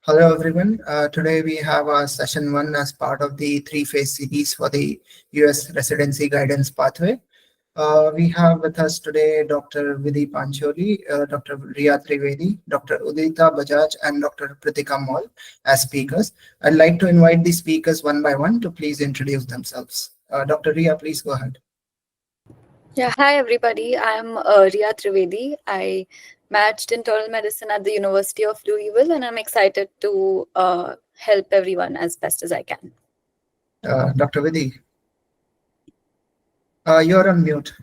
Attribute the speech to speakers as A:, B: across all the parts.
A: Hello, everyone. Today we have our session one as part of the three-phase series for the US residency guidance pathway. We have with us today Dr. Vidhi Pancholi, Dr. Rhea Trivedi, Dr. Udita Bajaj, and Dr. Pritika as speakers. I'd like to invite the speakers one by one to please introduce themselves. Dr. Rhea, please go ahead.
B: Yeah, hi everybody. I'm Rhea Trivedi. I matched internal medicine at the University of Louisville, and I'm excited to help everyone as best as I can.
A: Dr. Vidhi, you're on mute.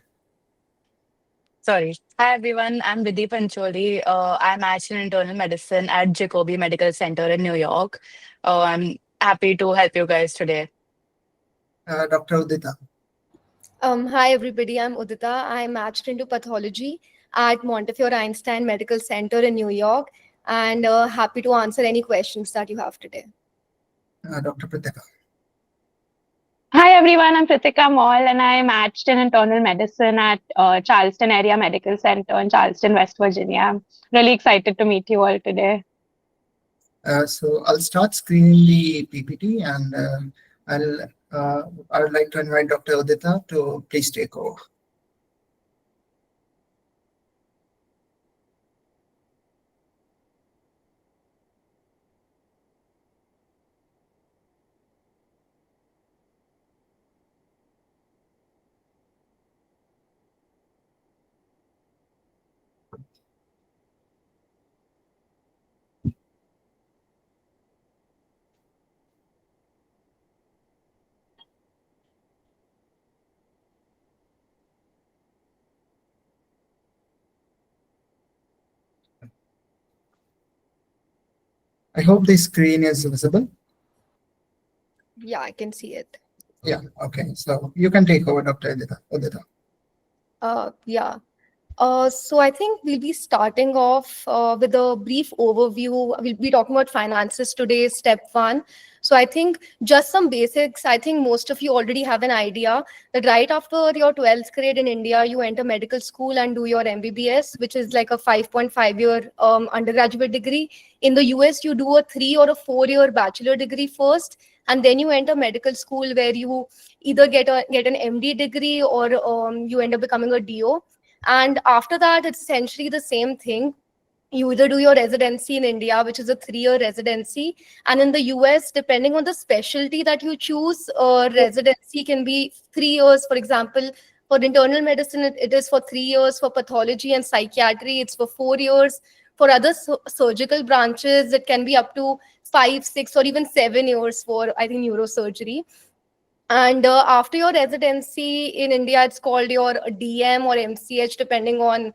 C: Sorry. Hi, everyone. I'm Vidhi Pancholi. I'm matched in internal medicine at Jacobi Medical Center in New York. I'm happy to help you guys today.
A: Dr. Udita.
D: Hi, everybody. I'm Udita. I matched into pathology at Montefiore Einstein Medical Center in New York, and happy to answer any questions that you have today.
A: Dr. Pritika.
E: Hi everyone, I'm Pritika and I matched in internal medicine at Charleston Area Medical Center in Charleston, West Virginia. I'm really excited to meet you all today.
A: So I'll start screening the PPT, and I would like to invite Dr. Udita to please take over. I hope the screen is visible.
D: Yeah, I can see it.
A: Yeah, okay. So you can take over, Dr. Udita.
D: Yeah. So I think we'll be starting off with a brief overview. We'll be talking about finances today, step one. So I think just some basics. I think most of you already have an idea that right after your 12th grade in India, you enter medical school and do your MBBS, which is like a 5.5-year undergraduate degree. In the US, you do a 3 or a 4-year bachelor degree first, and then you enter medical school where you either get an MD degree or you end up becoming a DO. And after that, it's essentially the same thing. You either do your residency in India, which is a 3-year residency. And in the US, depending on the specialty that you choose, residency can be 3 years. For example, for internal medicine, it is for 3 years. For pathology and psychiatry, it's for 4 years. For other surgical branches, it can be up to 5, 6, or even 7 years for, I think, neurosurgery. And after your residency in India, it's called your DM or MCH, depending on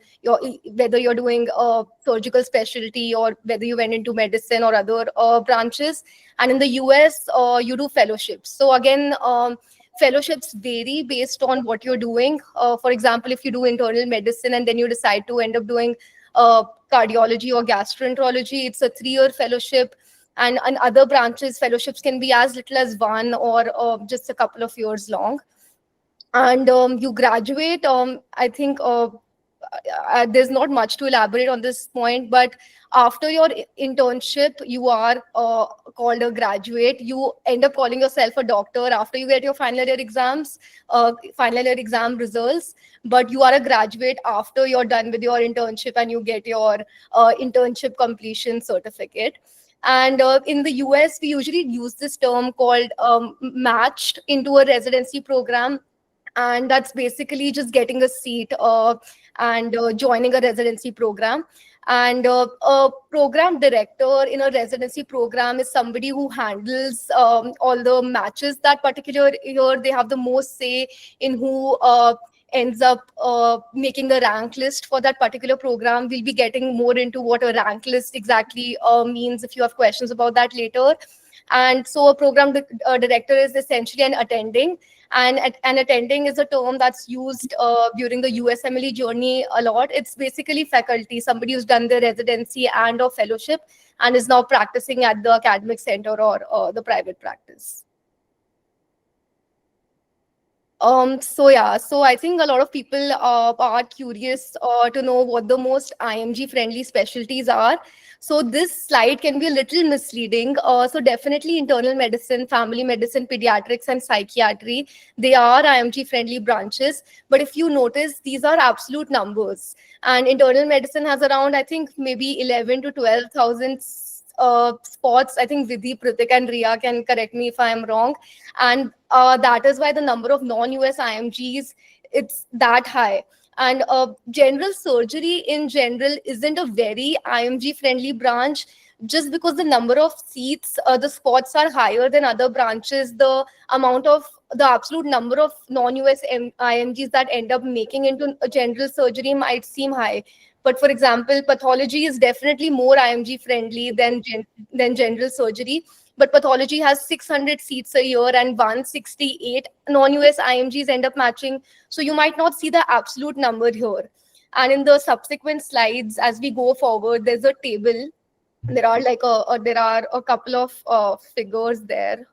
D: whether you're doing a surgical specialty or whether you went into medicine or other branches. And in the US, you do fellowships. So again, fellowships vary based on what you're doing. For example, if you do internal medicine and then you decide to end up doing cardiology or gastroenterology, it's a 3-year fellowship. And other branches, fellowships can be as little as 1 or just a couple of years long. And you graduate, I think there's not much to elaborate on this point, but after your internship, you are called a graduate. You end up calling yourself a doctor after you get your final year exams, final year exam results. But you are a graduate after you're done with your internship and you get your internship completion certificate. And in the US, we usually use this term called matched into a residency program. And that's basically just getting a seat and joining a residency program. And a program director in a residency program is somebody who handles all the matches that particular year. They have the most say in who ends up making the rank list for that particular program. We'll be getting more into what a rank list exactly means if you have questions about that later. And so a program director is essentially an attending. And an attending is a term that's used during the USMLE journey a lot. It's basically faculty, somebody who's done their residency and or fellowship and is now practicing at the academic center or the private practice. So I think a lot of people are curious to know what the most IMG friendly specialties are. So this slide can be a little misleading. So definitely internal medicine, family medicine, pediatrics, and psychiatry, they are IMG friendly branches. But if you notice, these are absolute numbers. And internal medicine has around, I think, maybe 11 to 12,000 spots. I think Vidhi, Pritika, and Rhea can correct me if I am wrong. And that is why the number of non-US IMGs, it's that high. And general surgery in general isn't a very IMG friendly branch, just because the number of seats, the spots are higher than other branches. The absolute number of non-US IMGs that end up making into a general surgery might seem high. But for example, pathology is definitely more IMG friendly than general surgery. But pathology has 600 seats a year and 168 non-US IMGs end up matching. So you might not see the absolute number here. And in the subsequent slides, as we go forward, there's a table. There are a couple of figures there.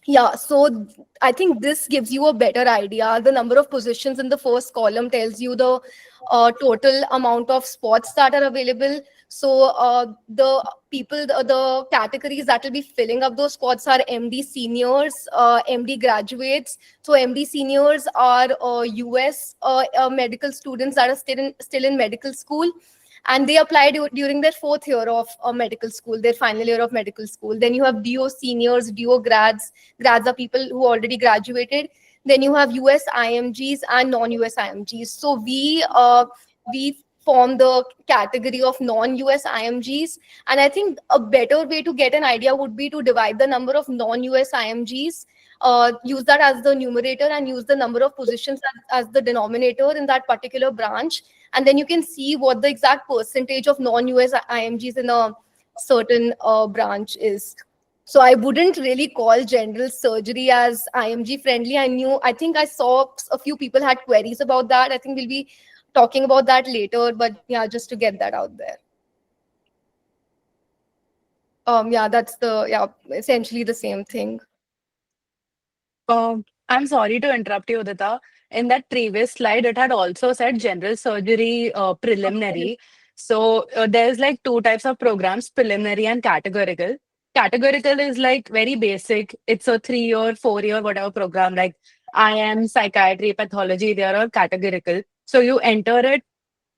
D: Yeah, so I think this gives you a better idea. The number of positions in the first column tells you the total amount of spots that are available. So the categories that will be filling up those spots are MD seniors, MD graduates. So MD seniors are US medical students that are still in medical school, and they apply during their fourth year of medical school, their final year of medical school. Then you have DO seniors, DO grads. Grads are people who already graduated. Then you have US IMGs and non-US IMGs. So we form the category of non-US IMGs. And I think a better way to get an idea would be to divide the number of non-US IMGs, use that as the numerator, and use the number of positions as the denominator in that particular branch. And then you can see what the exact percentage of non-US IMGs in a certain branch is. So I wouldn't really call general surgery as IMG friendly. I think I saw a few people had queries about that. I think we'll be talking about that later, but yeah, just to get that out there. That's essentially the same thing.
C: I'm sorry to interrupt you, Udita. In that previous slide, it had also said general surgery preliminary. So there's like two types of programs, preliminary and categorical. Categorical is like very basic. It's a 3-year, 4-year, whatever program, like IM, psychiatry, pathology, they are all categorical. So you enter it,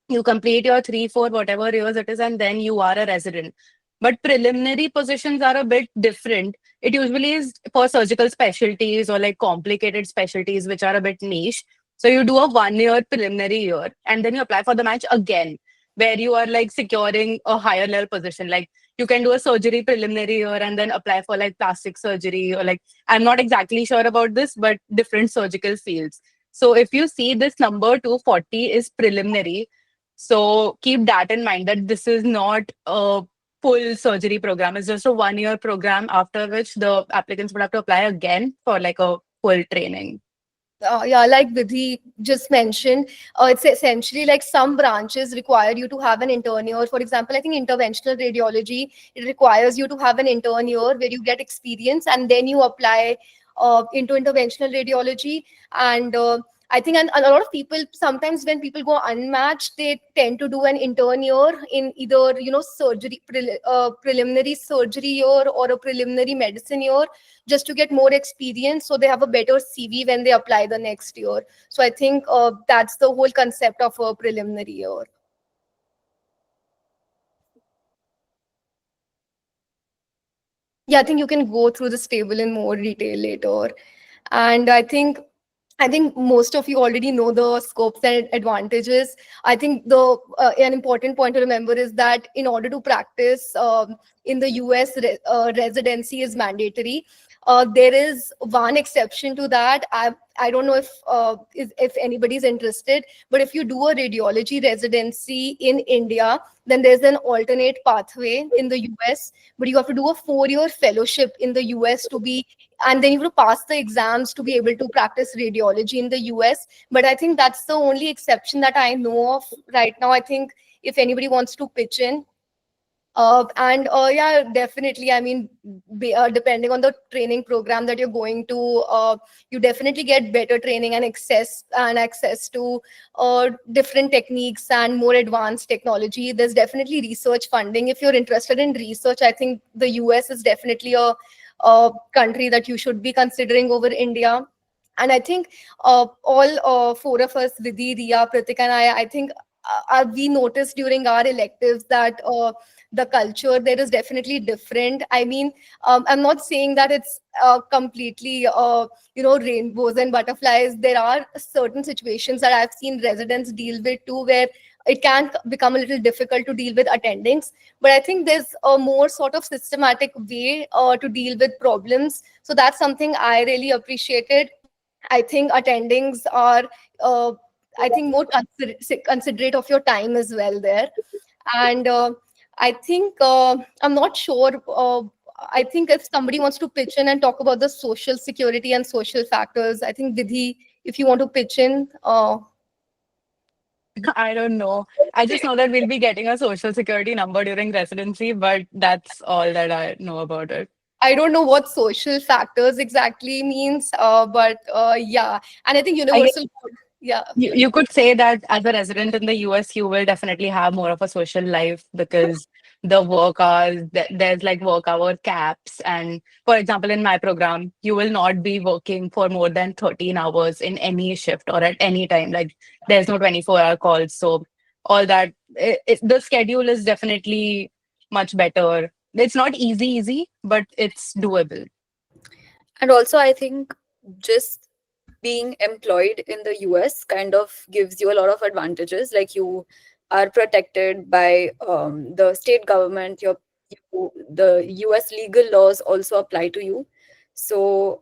C: you complete your 3, 4, whatever years it is, and then you are a resident. But preliminary positions are a bit different. It usually is for surgical specialties or like complicated specialties, which are a bit niche. So you do a 1-year preliminary year, and then you apply for the match again, where you are like securing a higher level position. Like you can do a surgery preliminary year and then apply for like plastic surgery, or like, I'm not exactly sure about this, but different surgical fields. So if you see this number 240 is preliminary, so keep that in mind, that this is not a full surgery program. It's just a 1-year program, after which the applicants would have to apply again for like a full training.
D: Like Vidhi just mentioned, it's essentially like some branches require you to have an intern year. For example, I think interventional radiology, it requires you to have an intern year where you get experience and then you apply into interventional radiology. And I think a lot of people, sometimes when people go unmatched, they tend to do an intern year in either, surgery, preliminary surgery year or a preliminary medicine year, just to get more experience, so they have a better CV when they apply the next year. So I think that's the whole concept of a preliminary year. Yeah, I think you can go through this table in more detail later. And I think most of you already know the scopes and advantages. I think an important point to remember is that in order to practice in the US, residency is mandatory. There is one exception to that. I don't know if anybody's interested, but if you do a radiology residency in India, then there's an alternate pathway in the US, but you have to do a 4-year fellowship in the US and then you have to pass the exams to be able to practice radiology in the US. But I think that's the only exception that I know of right now. I think if anybody wants to pitch in, Yeah, definitely. I mean, depending on the training program that you're going to, you definitely get better training and access to different techniques and more advanced technology. There's definitely research funding. If you're interested in research, I think the US is definitely a country that you should be considering over India. And I think all four of us, Vidhi, Rhea, Pritika, and I think we noticed during our electives that the culture there is definitely different. I mean, I'm not saying that it's completely rainbows and butterflies. There are certain situations that I've seen residents deal with too, where it can become a little difficult to deal with attendings. But I think there's a more sort of systematic way to deal with problems. So that's something I really appreciated. I think attendings are, uh, I think, more considerate of your time as well there. And I think, I'm not sure. I think if somebody wants to pitch in and talk about the social security and social factors, I think Vidhi, if you want to pitch in,
C: I don't know. I just know that we'll be getting a social security number during residency, but that's all that I know about it.
D: I don't know what social factors exactly means, but yeah, and I think
C: I guess
D: universal. Yeah,
C: you could say that as a resident in the US, you will definitely have more of a social life because the work hours, there's like work hour caps. And for example, in my program, you will not be working for more than 13 hours in any shift or at any time. Like there's no 24-hour calls. So all that, the schedule is definitely much better. It's not easy, but it's doable.
B: And also, I think just being employed in the US kind of gives you a lot of advantages. Like you are protected by the state government. The US legal laws also apply to you. So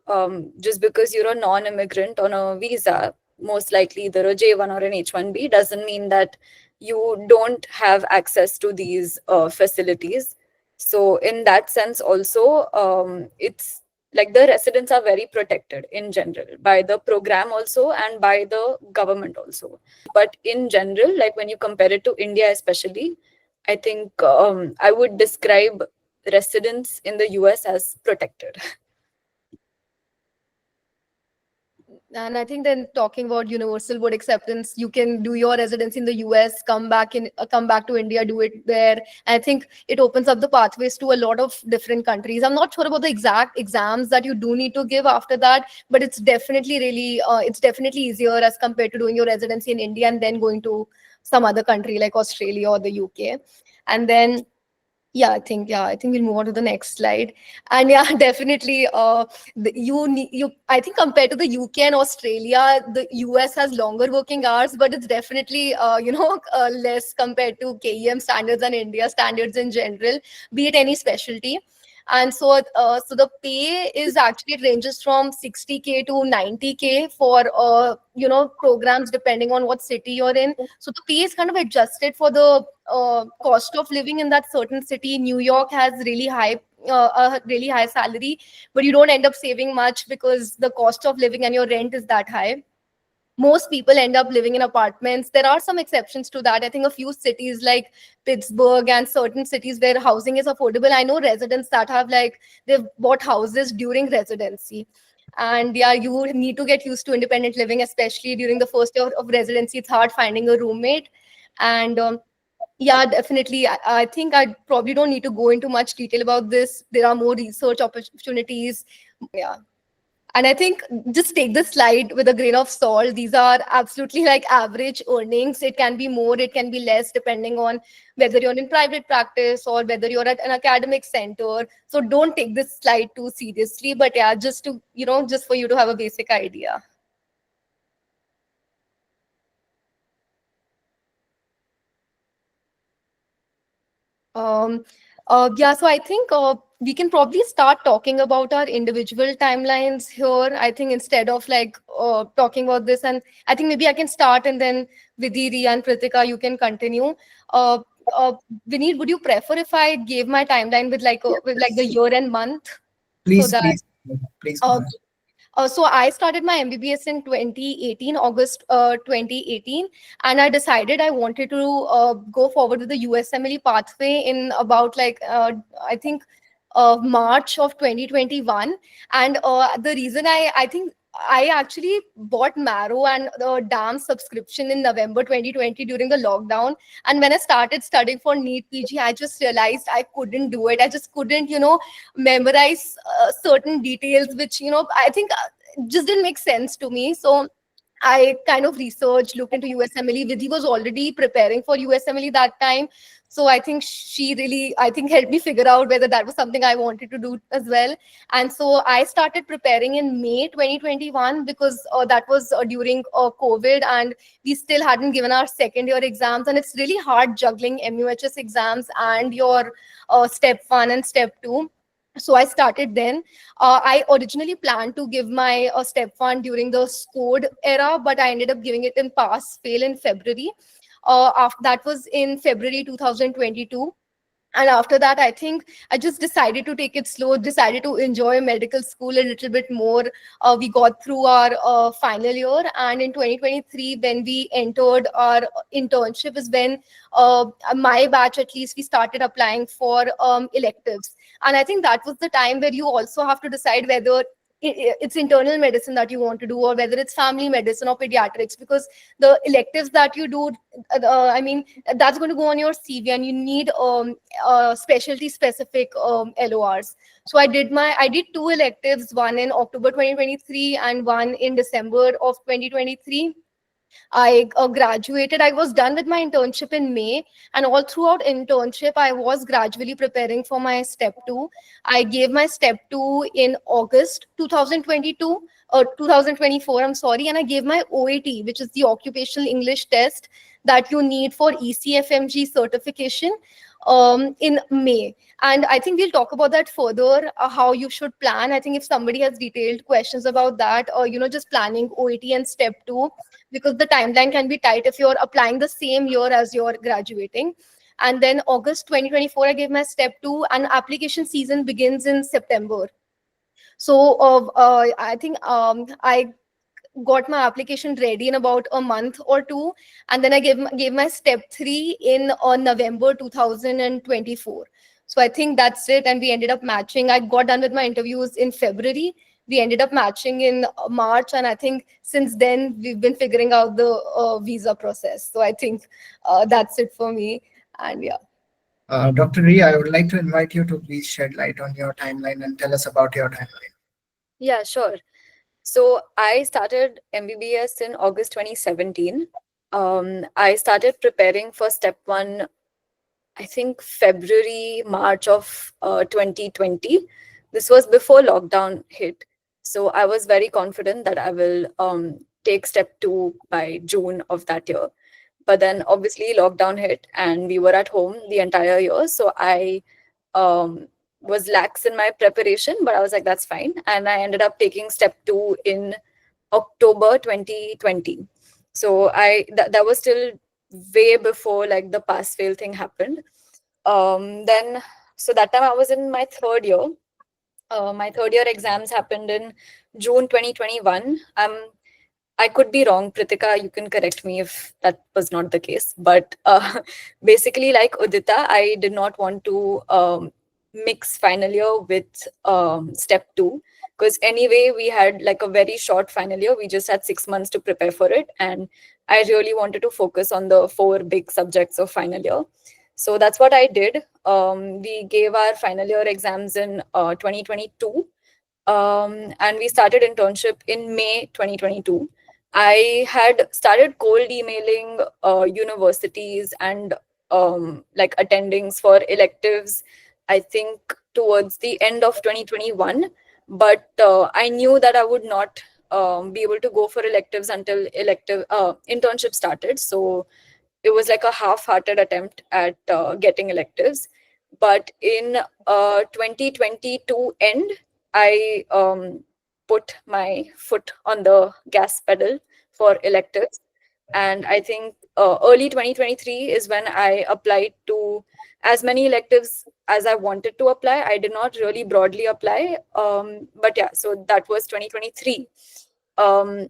B: just because you're a non-immigrant on a visa, most likely either a J1 or an H1B, doesn't mean that you don't have access to these facilities. So in that sense, also, it's like the residents are very protected in general by the program also and by the government also. But in general, like when you compare it to India especially, I think I would describe residents in the US as protected.
D: and I think then talking about universal board acceptance, you can do your residency in the US, come back to India, do it there. I think it opens up the pathways to a lot of different countries. I'm not sure about the exact exams that you do need to give after that, but it's definitely it's definitely easier as compared to doing your residency in India and then going to some other country like Australia or the UK. And then I think we'll move on to the next slide. And yeah, definitely, I think compared to the UK and Australia, the US has longer working hours, but it's definitely, less compared to KEM standards and India standards in general, be it any specialty. And so the pay is actually, it ranges from 60K to 90K for programs depending on what city you're in. So the pay is kind of adjusted for the cost of living in that certain city. New York has a really high salary, but you don't end up saving much because the cost of living and your rent is that high. Most people end up living in apartments. There are some exceptions to that. I think a few cities like Pittsburgh and certain cities where housing is affordable. I know residents that have they've bought houses during residency. And yeah, you need to get used to independent living, especially during the first year of residency. It's hard finding a roommate. And yeah, definitely. I think I probably don't need to go into much detail about this. There are more research opportunities. Yeah. And I think just take this slide with a grain of salt. These are absolutely like average earnings. It can be more, it can be less, depending on whether you're in private practice or whether you're at an academic center. So don't take this slide too seriously. But yeah, just for you to have a basic idea. So I think we can probably start talking about our individual timelines here. I think instead of talking about this, and I think maybe I can start and then Vidhi, Rhea, and Pritika, you can continue. Uh, Vineet, would you prefer if I gave my timeline with with the year and month?
A: Please,
D: So that
A: please, please go
D: uh,
A: ahead.
D: So I started my MBBS in 2018, August 2018, and I decided I wanted to go forward with the USMLE pathway in about like I think March of 2021. And the reason I think I actually bought Marrow and the DAM subscription in November 2020 during the lockdown. And when I started studying for NEET PG, I just realized I couldn't do it. I just couldn't, memorize certain details, which, I think just didn't make sense to me. So I kind of researched, looked into USMLE. Vidhi was already preparing for USMLE that time. So I think she really, I think, helped me figure out whether that was something I wanted to do as well. And so I started preparing in May 2021 because that was during COVID, and we still hadn't given our second year exams. And it's really hard juggling MUHS exams and your step 1 and step 2. So I started then. I originally planned to give my step 1 during the SCORED era, but I ended up giving it in pass fail in February. After that was in February 2022. And after that, I think I just decided to take it slow, decided to enjoy medical school a little bit more. We got through our final year, and in 2023, when we entered our internship, is when my batch, at least, we started applying for electives. And I think that was the time where you also have to decide whether it's internal medicine that you want to do, or whether it's family medicine or pediatrics, because the electives that you do, I mean, that's going to go on your CV, and you need specialty specific LORs. So I did 2 electives, one in October 2023 and one in December of 2023. I graduated. I was done with my internship in May, and all throughout internship, I was gradually preparing for my step 2. I gave my step 2 in August 2022, or 2024, I'm sorry, and I gave my OAT, which is the Occupational English Test that you need for ECFMG certification, in May. And I think we'll talk about that further, how you should plan. I think if somebody has detailed questions about that, or, just planning OAT and step 2, because the timeline can be tight if you're applying the same year as you're graduating. And then August 2024, I gave my step 2, and application season begins in September. So I think I got my application ready in about a month or two, and then I gave my step 3 in November 2024. So I think that's it, and we ended up matching. I got done with my interviews in February. We ended up matching in March, and I think since then we've been figuring out the visa process. So I think that's it for me, and yeah.
A: Dr. Rhea, I would like to invite you to please shed light on your timeline and tell us about your timeline.
B: Yeah, sure. So I started MBBS in August 2017. I started preparing for step 1, I think February, March of 2020. This was before lockdown hit. So I was very confident that I will take step 2 by June of that year. But then obviously lockdown hit and we were at home the entire year. So I was lax in my preparation, but I was like, that's fine. And I ended up taking step 2 in October 2020. So that was still way before like the pass fail thing happened. Then so that time I was in my third year. My third year exams happened in June 2021. I could be wrong, Pritika, you can correct me if that was not the case. But basically, like Udita, I did not want to mix final year with step 2, because anyway, we had like a very short final year. We just had 6 months to prepare for it. And I really wanted to focus on the 4 big subjects of final year. So that's what I did. We gave our final year exams in 2022. And we started internship in May 2022. I had started cold emailing universities and like attendings for electives, I think towards the end of 2021. But I knew that I would not be able to go for electives until internship started. So it was like a half-hearted attempt at getting electives. But in 2022 end, I put my foot on the gas pedal for electives. And I think early 2023 is when I applied to as many electives as I wanted to apply. I did not really broadly apply. But yeah, so that was 2023. Um,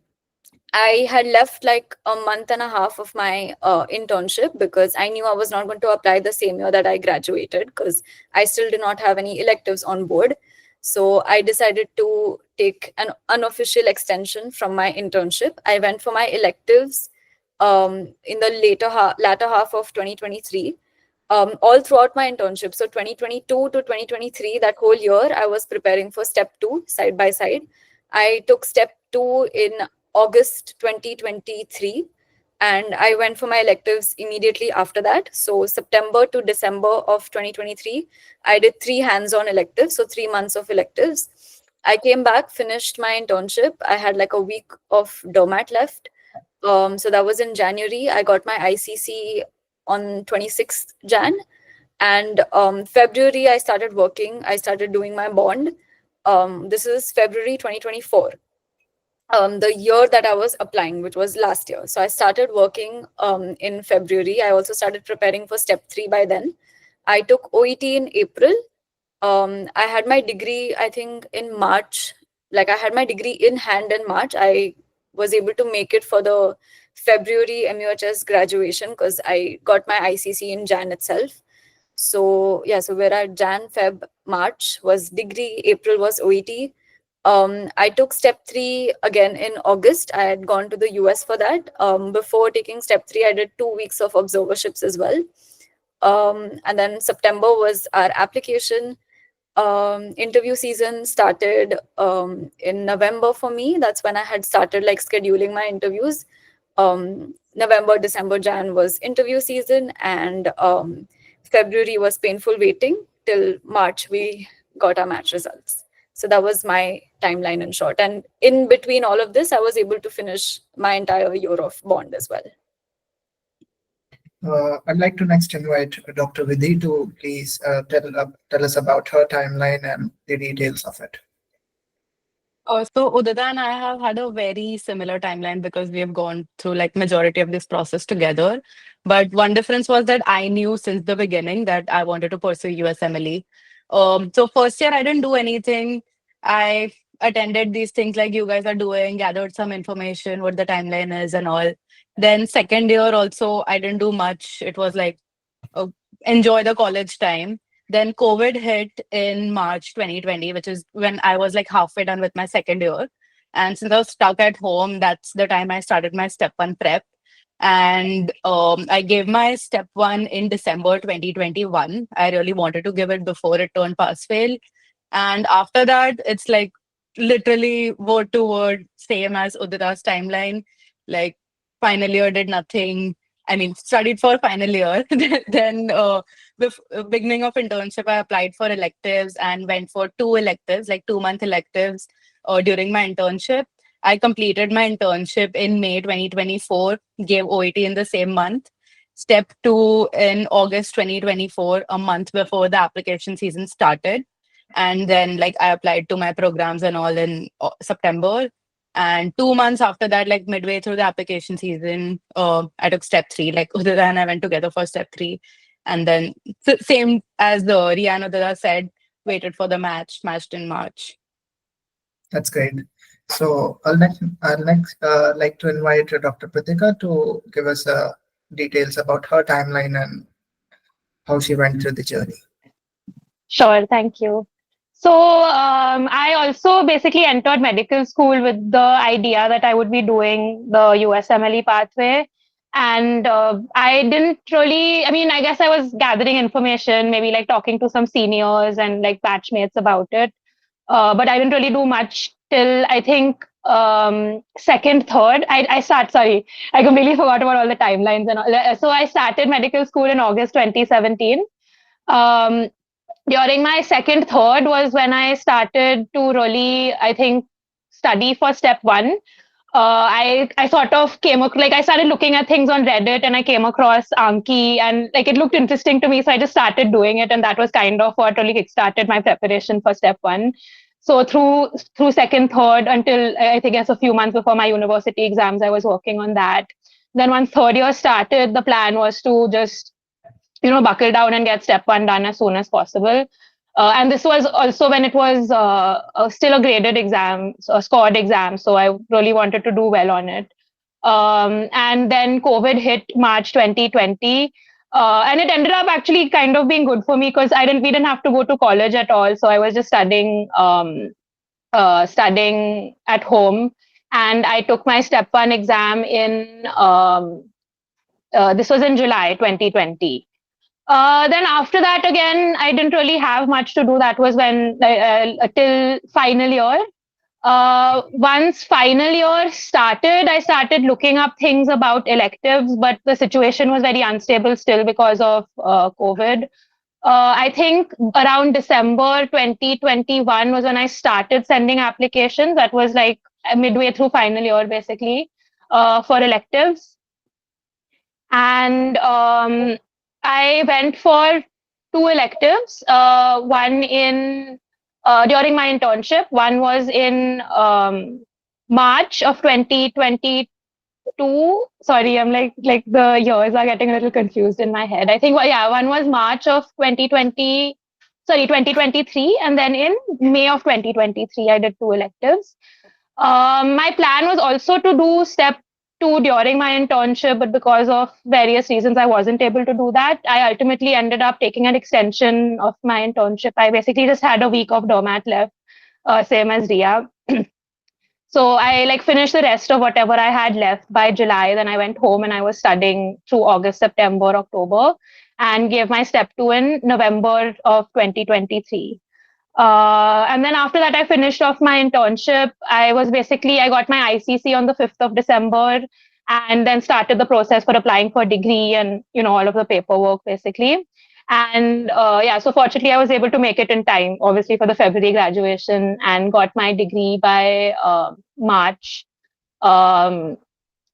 B: I had left like a month and a half of my internship because I knew I was not going to apply the same year that I graduated because I still did not have any electives on board. So I decided to take an unofficial extension from my internship. I went for my electives in the latter half of 2023. All throughout my internship. So 2022 to 2023, that whole year, I was preparing for step 2 side by side. I took step 2 in August 2023, and I went for my electives immediately after that. So September to December of 2023, I did 3 hands-on electives, so 3 months of electives. I came back, finished my internship. I had like a week of DOMAT left. So that was in January. I got my ICC on 26th Jan. And February, I started working. I started doing my bond. This is February 2024. The year that I was applying, which was last year. So I started working in February. I also started preparing for step 3 by then. I took OET in April. I had my degree, I think, in March. Like I had my degree in hand in March. I was able to make it for the February MUHS graduation because I got my ICC in Jan itself. So yeah, so we're at Jan, Feb, March was degree, April was OET. I took step 3 again in August. I had gone to the US for that. Before taking step 3, I did 2 weeks of observerships as well. And then September was our application. Interview season started in November for me. That's when I had started like scheduling my interviews. November, December, Jan was interview season, and February was painful waiting till March we got our match results. So that was my timeline in short. And in between all of this, I was able to finish my entire year of bond as well.
A: I'd like to next invite Dr. Vidhi to please tell us about her timeline and the details of it.
C: So Udita and I have had a very similar timeline because we have gone through like majority of this process together. But one difference was that I knew since the beginning that I wanted to pursue USMLE. So first year I didn't do anything. I attended these things like you guys are doing, gathered some information, what the timeline is and all. Then second year also I didn't do much. It was like enjoy the college time. Then COVID hit in March 2020, which is when I was like halfway done with my second year. And since I was stuck at home, that's the time I started my step 1 prep. And I gave my step 1 in December 2021. I really wanted to give it before it turned pass fail. And after that, it's like literally word to word, same as Udita's timeline. Like final year did nothing. I mean, studied for final year. Then with beginning of internship, I applied for electives and went for 2 electives, like 2-month electives during my internship. I completed my internship in May 2024, gave OET in the same month. Step 2 in August 2024, a month before the application season started. And then like I applied to my programs and all in September. And 2 months after that, like midway through the application season, I took step 3. Like Udita and I went together for step 3. And then same as the Rhea and Udita said, waited for the matched in March.
A: That's great. So I'll next like to invite Dr. Pritika to give us details about her timeline and how she went through the journey.
E: Sure, thank you. So I also basically entered medical school with the idea that I would be doing the USMLE pathway. And I didn't really, I mean, I guess I was gathering information, maybe like talking to some seniors and like batchmates about it. But I didn't really do much till I think second, third. I completely forgot about all the timelines and all. So I started medical school in August 2017. During my second, third was when I started to really, I think, study for step 1. I sort of I started looking at things on Reddit and I came across Anki and like it looked interesting to me. So I just started doing it. And that was kind of what really kickstarted my preparation for step 1. So through second, third until I think a few months before my university exams, I was working on that. Then once third year started, the plan was to just, buckle down and get step one done as soon as possible. And this was also when it was still a graded exam, a scored exam. So I really wanted to do well on it. And then COVID hit March 2020. And it ended up actually kind of being good for me because we didn't have to go to college at all. So I was just studying at home. And I took my step one exam this was in July 2020. Then after that, again, I didn't really have much to do. That was when till final year. Once final year started, I started looking up things about electives, but the situation was very unstable still because of COVID. I think around December 2021 was when I started sending applications. That was like midway through final year, basically, for electives. And I went for two electives. One in during my internship. One was in March of 2022. Sorry, I'm like the years are getting a little confused in my head. I think one was March of 2023, and then in May of 2023, I did two electives. My plan was also to do step two during my internship, but because of various reasons, I wasn't able to do that. I ultimately ended up taking an extension of my internship. I basically just had a week of DOMAT left, same as Rhea. So I finished the rest of whatever I had left by July. Then I went home and I was studying through August, September, October, and gave my step two in November of 2023. And then after that, I finished off my internship. I got my ICC on the 5th of December and then started the process for applying for a degree and, all of the paperwork basically. And so fortunately, I was able to make it in time, obviously, for the February graduation and got my degree by March. And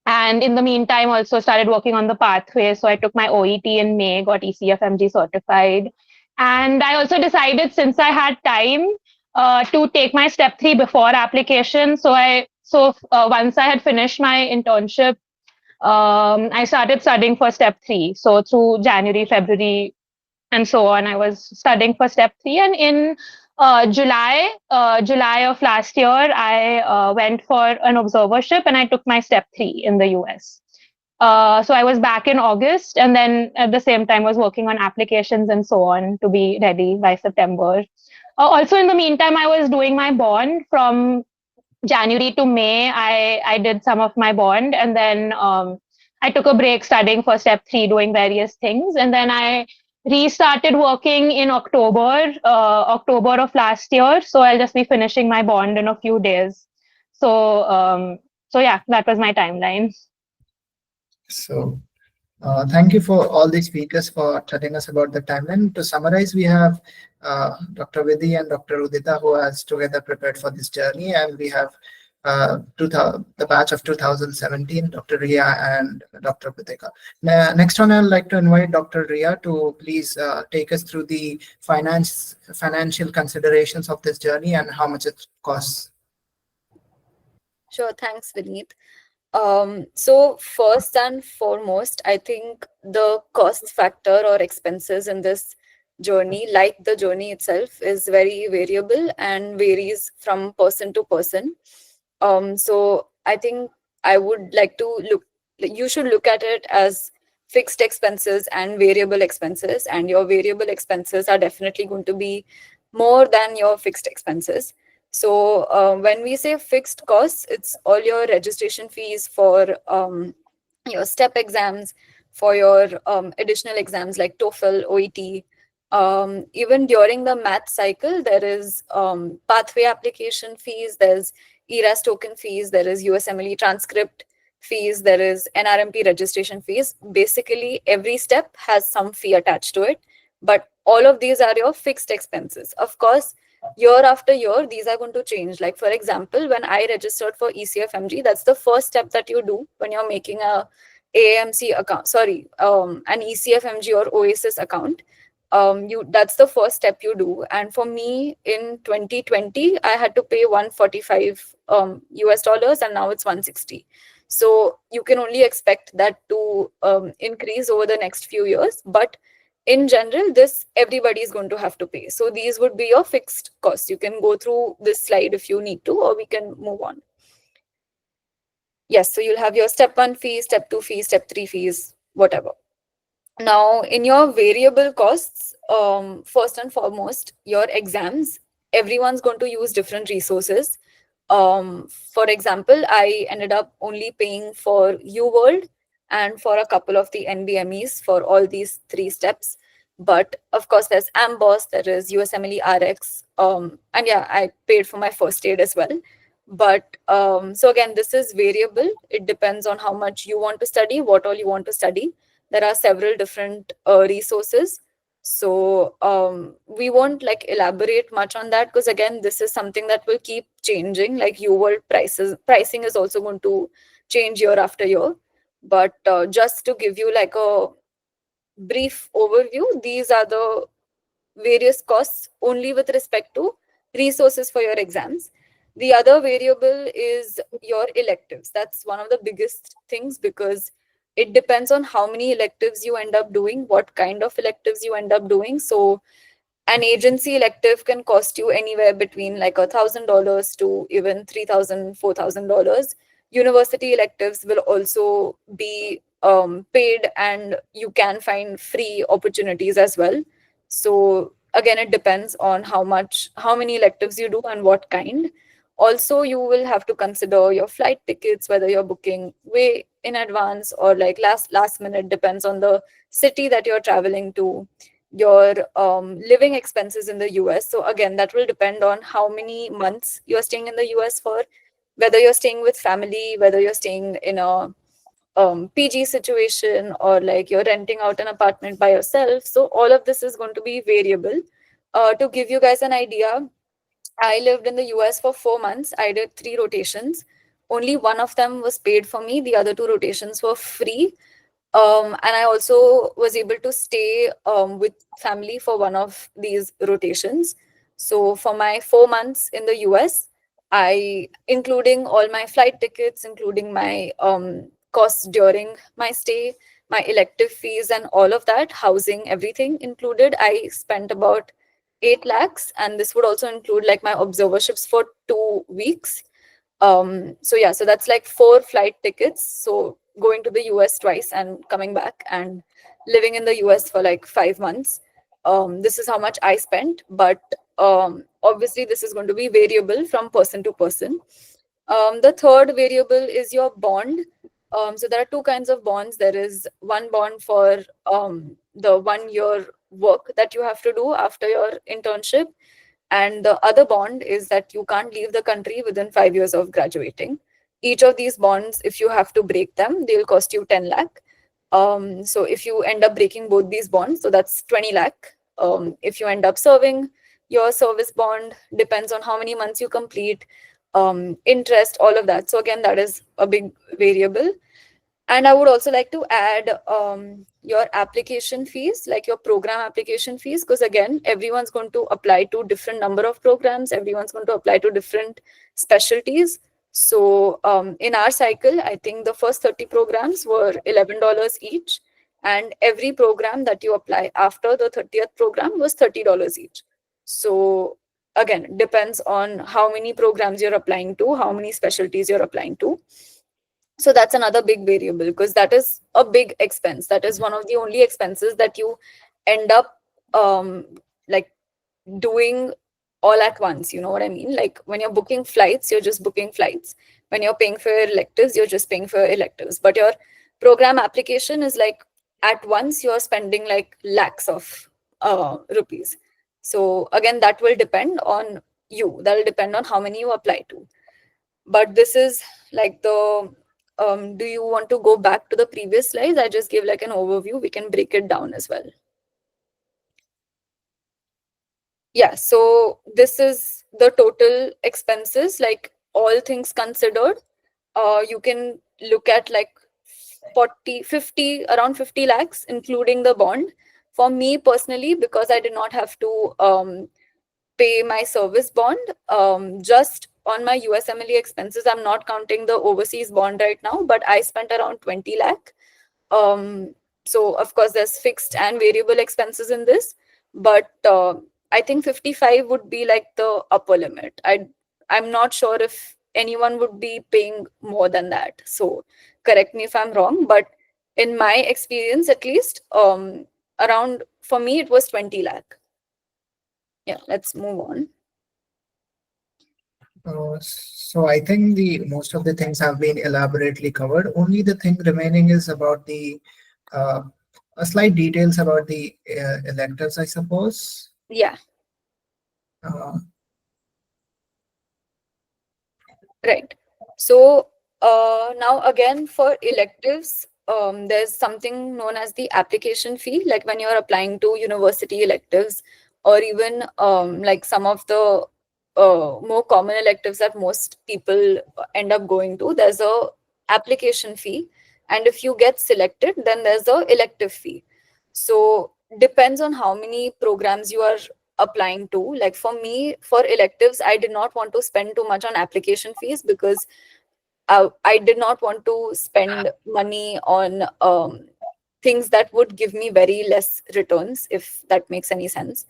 E: in the meantime, also started working on the pathway. So I took my OET in May, got ECFMG certified. And I also decided, since I had time, to take my step three before application. So once I had finished my internship, I started studying for step three. So through January, February, and so on, I was studying for step three. And in July of last year, I went for an observership and I took my step three in the US. So I was back in August, and then at the same time was working on applications and so on to be ready by September. Also, in the meantime, I was doing my bond from January to May. I did some of my bond, and then I took a break studying for step three, doing various things, and then I restarted working in October of last year. So I'll just be finishing my bond in a few days. So yeah, that was my timeline.
A: So thank you for all the speakers for telling us about the timeline. To summarize, we have Dr. Vidhi and Dr. Udita who has together prepared for this journey, and we have the batch of 2017, Dr. Rhea and Dr. Pritika. Next one, I'd like to invite Dr. Rhea to please take us through the financial considerations of this journey and how much it costs.
B: Sure, thanks, Vineet. So first and foremost, I think the cost factor or expenses in this journey, like the journey itself, is very variable and varies from person to person. So I think I would like to you should look at it as fixed expenses and variable expenses, and your variable expenses are definitely going to be more than your fixed expenses. So when we say fixed costs, it's all your registration fees for your step exams, for your additional exams like TOEFL, OET. Even during the math cycle, there is pathway application fees, there's ERAS token fees, there is USMLE transcript fees, there is NRMP registration fees. Basically, every step has some fee attached to it, but all of these are your fixed expenses. Of course, year after year, these are going to change. Like, for example, when I registered for ECFMG, that's the first step that you do when you're making a AAMC account, an ECFMG or OASIS account. That's the first step you do. And for me, in 2020, I had to pay $145 US, and now it's $160. So you can only expect that to increase over the next few years. But in general, this everybody is going to have to pay. So these would be your fixed costs. You can go through this slide if you need to, or we can move on. Yes, so you'll have your step 1 fees, step 2 fees, step 3 fees, whatever. Now, in your variable costs, first and foremost, your exams, everyone's going to use different resources. For example, I ended up only paying for UWorld and for a couple of the NBMEs for all these 3 steps. But of course, there's AMBOSS, there is USMLE RX, and yeah, I paid for my first aid as well. But so again, this is variable. It depends on how much you want to study, what all you want to study. There are several different resources. So we won't like elaborate much on that, because again, this is something that will keep changing. Like UWorld pricing is also going to change year after year. But just to give you like a brief overview, these are the various costs only with respect to resources for your exams. The other variable is your electives. That's one of the biggest things, because it depends on how many electives you end up doing, what kind of electives you end up doing. So an agency elective can cost you anywhere between like $1,000 to even $3,000, $4,000. University electives will also be paid, and you can find free opportunities as well. So again, it depends on how many electives you do and what kind. Also, you will have to consider your flight tickets, whether you're booking way in advance or like last minute, depends on the city that you're traveling to. Your living expenses in the US. So again, that will depend on how many months you're staying in the US for, whether you're staying with family, whether you're staying in a PG situation, or like you're renting out an apartment by yourself. So all of this is going to be variable. To give you guys an idea, I lived in the US for 4 months. I did 3 rotations. Only one of them was paid for me. The other 2 rotations were free. And I also was able to stay with family for one of these rotations. So for my 4 months in the US, including all my flight tickets, including my costs during my stay, my elective fees and all of that, housing, everything included, I spent about 8 lakhs. And this would also include like my observerships for 2 weeks. So yeah, so that's like 4 flight tickets. So going to the US twice and coming back, and living in the US for like 5 months. This is how much I spent, but obviously this is going to be variable from person to person. The third variable is your bond. So there are 2 kinds of bonds. There is one bond for the 1 year work that you have to do after your internship. And the other bond is that you can't leave the country within 5 years of graduating. Each of these bonds, if you have to break them, they'll cost you 10 lakh. So if you end up breaking both these bonds, so that's 20 lakh. If you end up serving your service bond, depends on how many months you complete, interest, all of that. So again, that is a big variable. And I would also like to add your application fees, like your program application fees, because again, everyone's going to apply to different number of programs. Everyone's going to apply to different specialties. So in our cycle, I think the first 30 programs were $11 each. And every program that you apply after the 30th program was $30 each. So again, depends on how many programs you're applying to, how many specialties you're applying to. So that's another big variable, because that is a big expense. That is one of the only expenses that you end up like doing all at once. You know what I mean? Like when you're booking flights, you're just booking flights. When you're paying for your electives, you're just paying for your electives. But your program application is like at once you're spending like lakhs of rupees. So again, that will depend on you. That will depend on how many you apply to. But this is like the do you want to go back to the previous slides? I just gave like an overview. We can break it down as well. Yeah, so this is the total expenses, like all things considered. You can look at like around 50 lakhs, including the bond. For me personally, because I did not have to pay my service bond, just on my USMLE expenses, I'm not counting the overseas bond right now, but I spent around 20 lakh. So of course there's fixed and variable expenses in this, but I think 55 would be like the upper limit. I'm not sure if anyone would be paying more than that. So correct me if I'm wrong, but in my experience at least, around, for me it was 20 lakh. Yeah, let's move on.
A: So I think the most of the things have been elaborately covered. Only the thing remaining is about the slight details about the electives, I suppose.
B: Yeah.
A: Uh,
B: Right. So now again for electives, there's something known as the application fee. Like when you're applying to university electives, or even like some of the more common electives that most people end up going to, there's a application fee, and if you get selected, then there's a elective fee. So depends on how many programs you are applying to. Like for me, for electives, I did not want to spend too much on application fees because I did not want to spend money on things that would give me very less returns, if that makes any sense.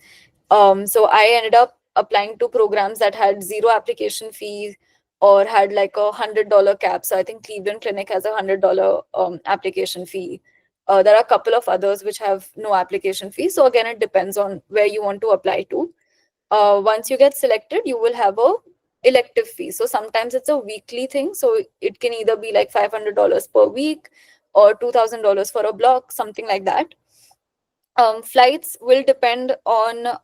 B: So I ended up applying to programs that had zero application fee or had like $100 cap. So I think Cleveland Clinic has $100 application fee. There are a couple of others which have no application fee. So again, it depends on where you want to apply to. Once you get selected, you will have a elective fee. So sometimes it's a weekly thing. So it can either be like $500 per week or $2,000 for a block, something like that. Flights will depend on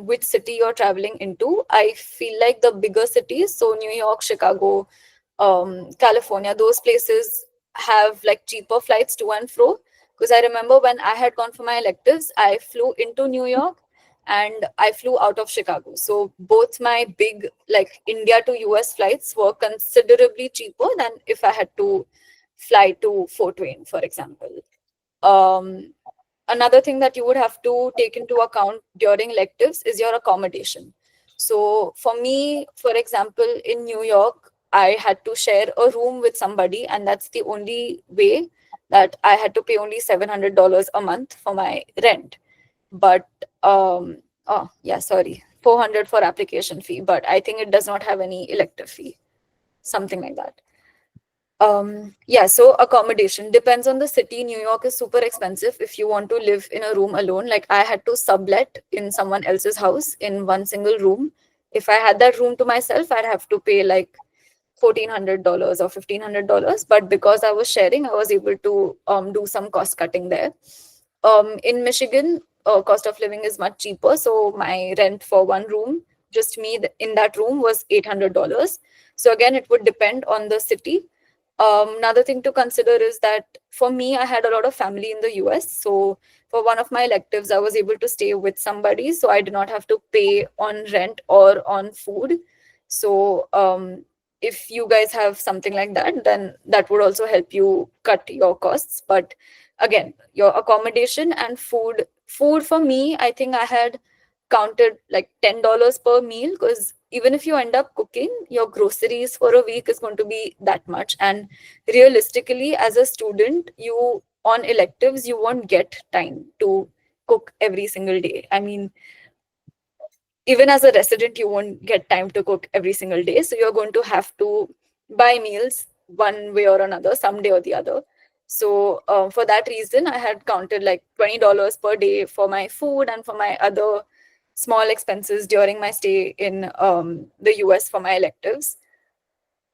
B: which city you're traveling into. I feel like the bigger cities, so New York, Chicago, California, those places have like cheaper flights to and fro. Because I remember when I had gone for my electives, I flew into New York and I flew out of Chicago. So both my big like India to US flights were considerably cheaper than if I had to fly to Fort Wayne, for example. Um, Another thing that you would have to take into account during electives is your accommodation. So for me, for example, in New York, I had to share a room with somebody, and that's the only way that I had to pay only $700 a month for my rent. But oh yeah, sorry, 400 for application fee, but I think it does not have any elective fee, something like that. Yeah, so accommodation depends on the city. New York is super expensive if you want to live in a room alone. Like I had to sublet in someone else's house in one single room. If I had that room to myself, I'd have to pay like $1,400 or $1,500. But because I was sharing, I was able to do some cost cutting there. In Michigan, cost of living is much cheaper. So my rent for one room, just me in that room, was $800. So again, it would depend on the city. Another thing to consider is that for me, I had a lot of family in the US. So for one of my electives, I was able to stay with somebody. So I did not have to pay on rent or on food. So if you guys have something like that, then that would also help you cut your costs. But again, your accommodation and food. Food for me, I think I had counted like $10 per meal, because even if you end up cooking, your groceries for a week is going to be that much. And realistically, as a student, you on electives, you won't get time to cook every single day. I mean, even as a resident, you won't get time to cook every single day. So you're going to have to buy meals one way or another, someday or the other. So for that reason, I had counted like $20 per day for my food and for my other small expenses during my stay in the US for my electives.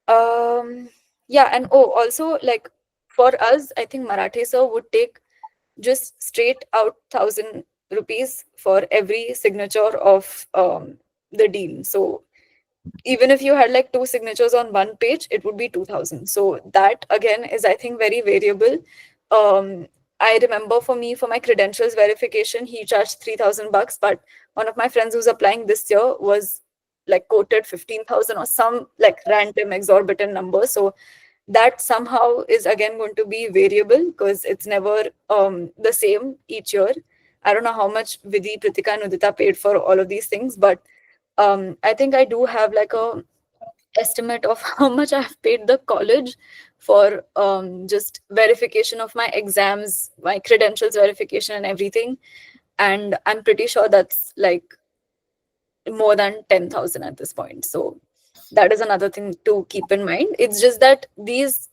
B: Yeah, and oh, also like for us, I think Marathe sir would take just straight out 1,000 rupees for every signature of the dean. So even if you had like two signatures on one page, it would be 2,000. So that again is, I think, very variable. Um, I remember for me, for my credentials verification, he charged 3,000 bucks, but one of my friends who's applying this year was like quoted 15,000 or some like random exorbitant number. So that somehow is again going to be variable because it's never the same each year. I don't know how much Vidhi, Pritika, and Udita paid for all of these things, but I think I do have like a estimate of how much I've paid the college for just verification of my exams, my credentials verification and everything. And I'm pretty sure that's like more than 10,000 at this point. So that is another thing to keep in mind. It's just that these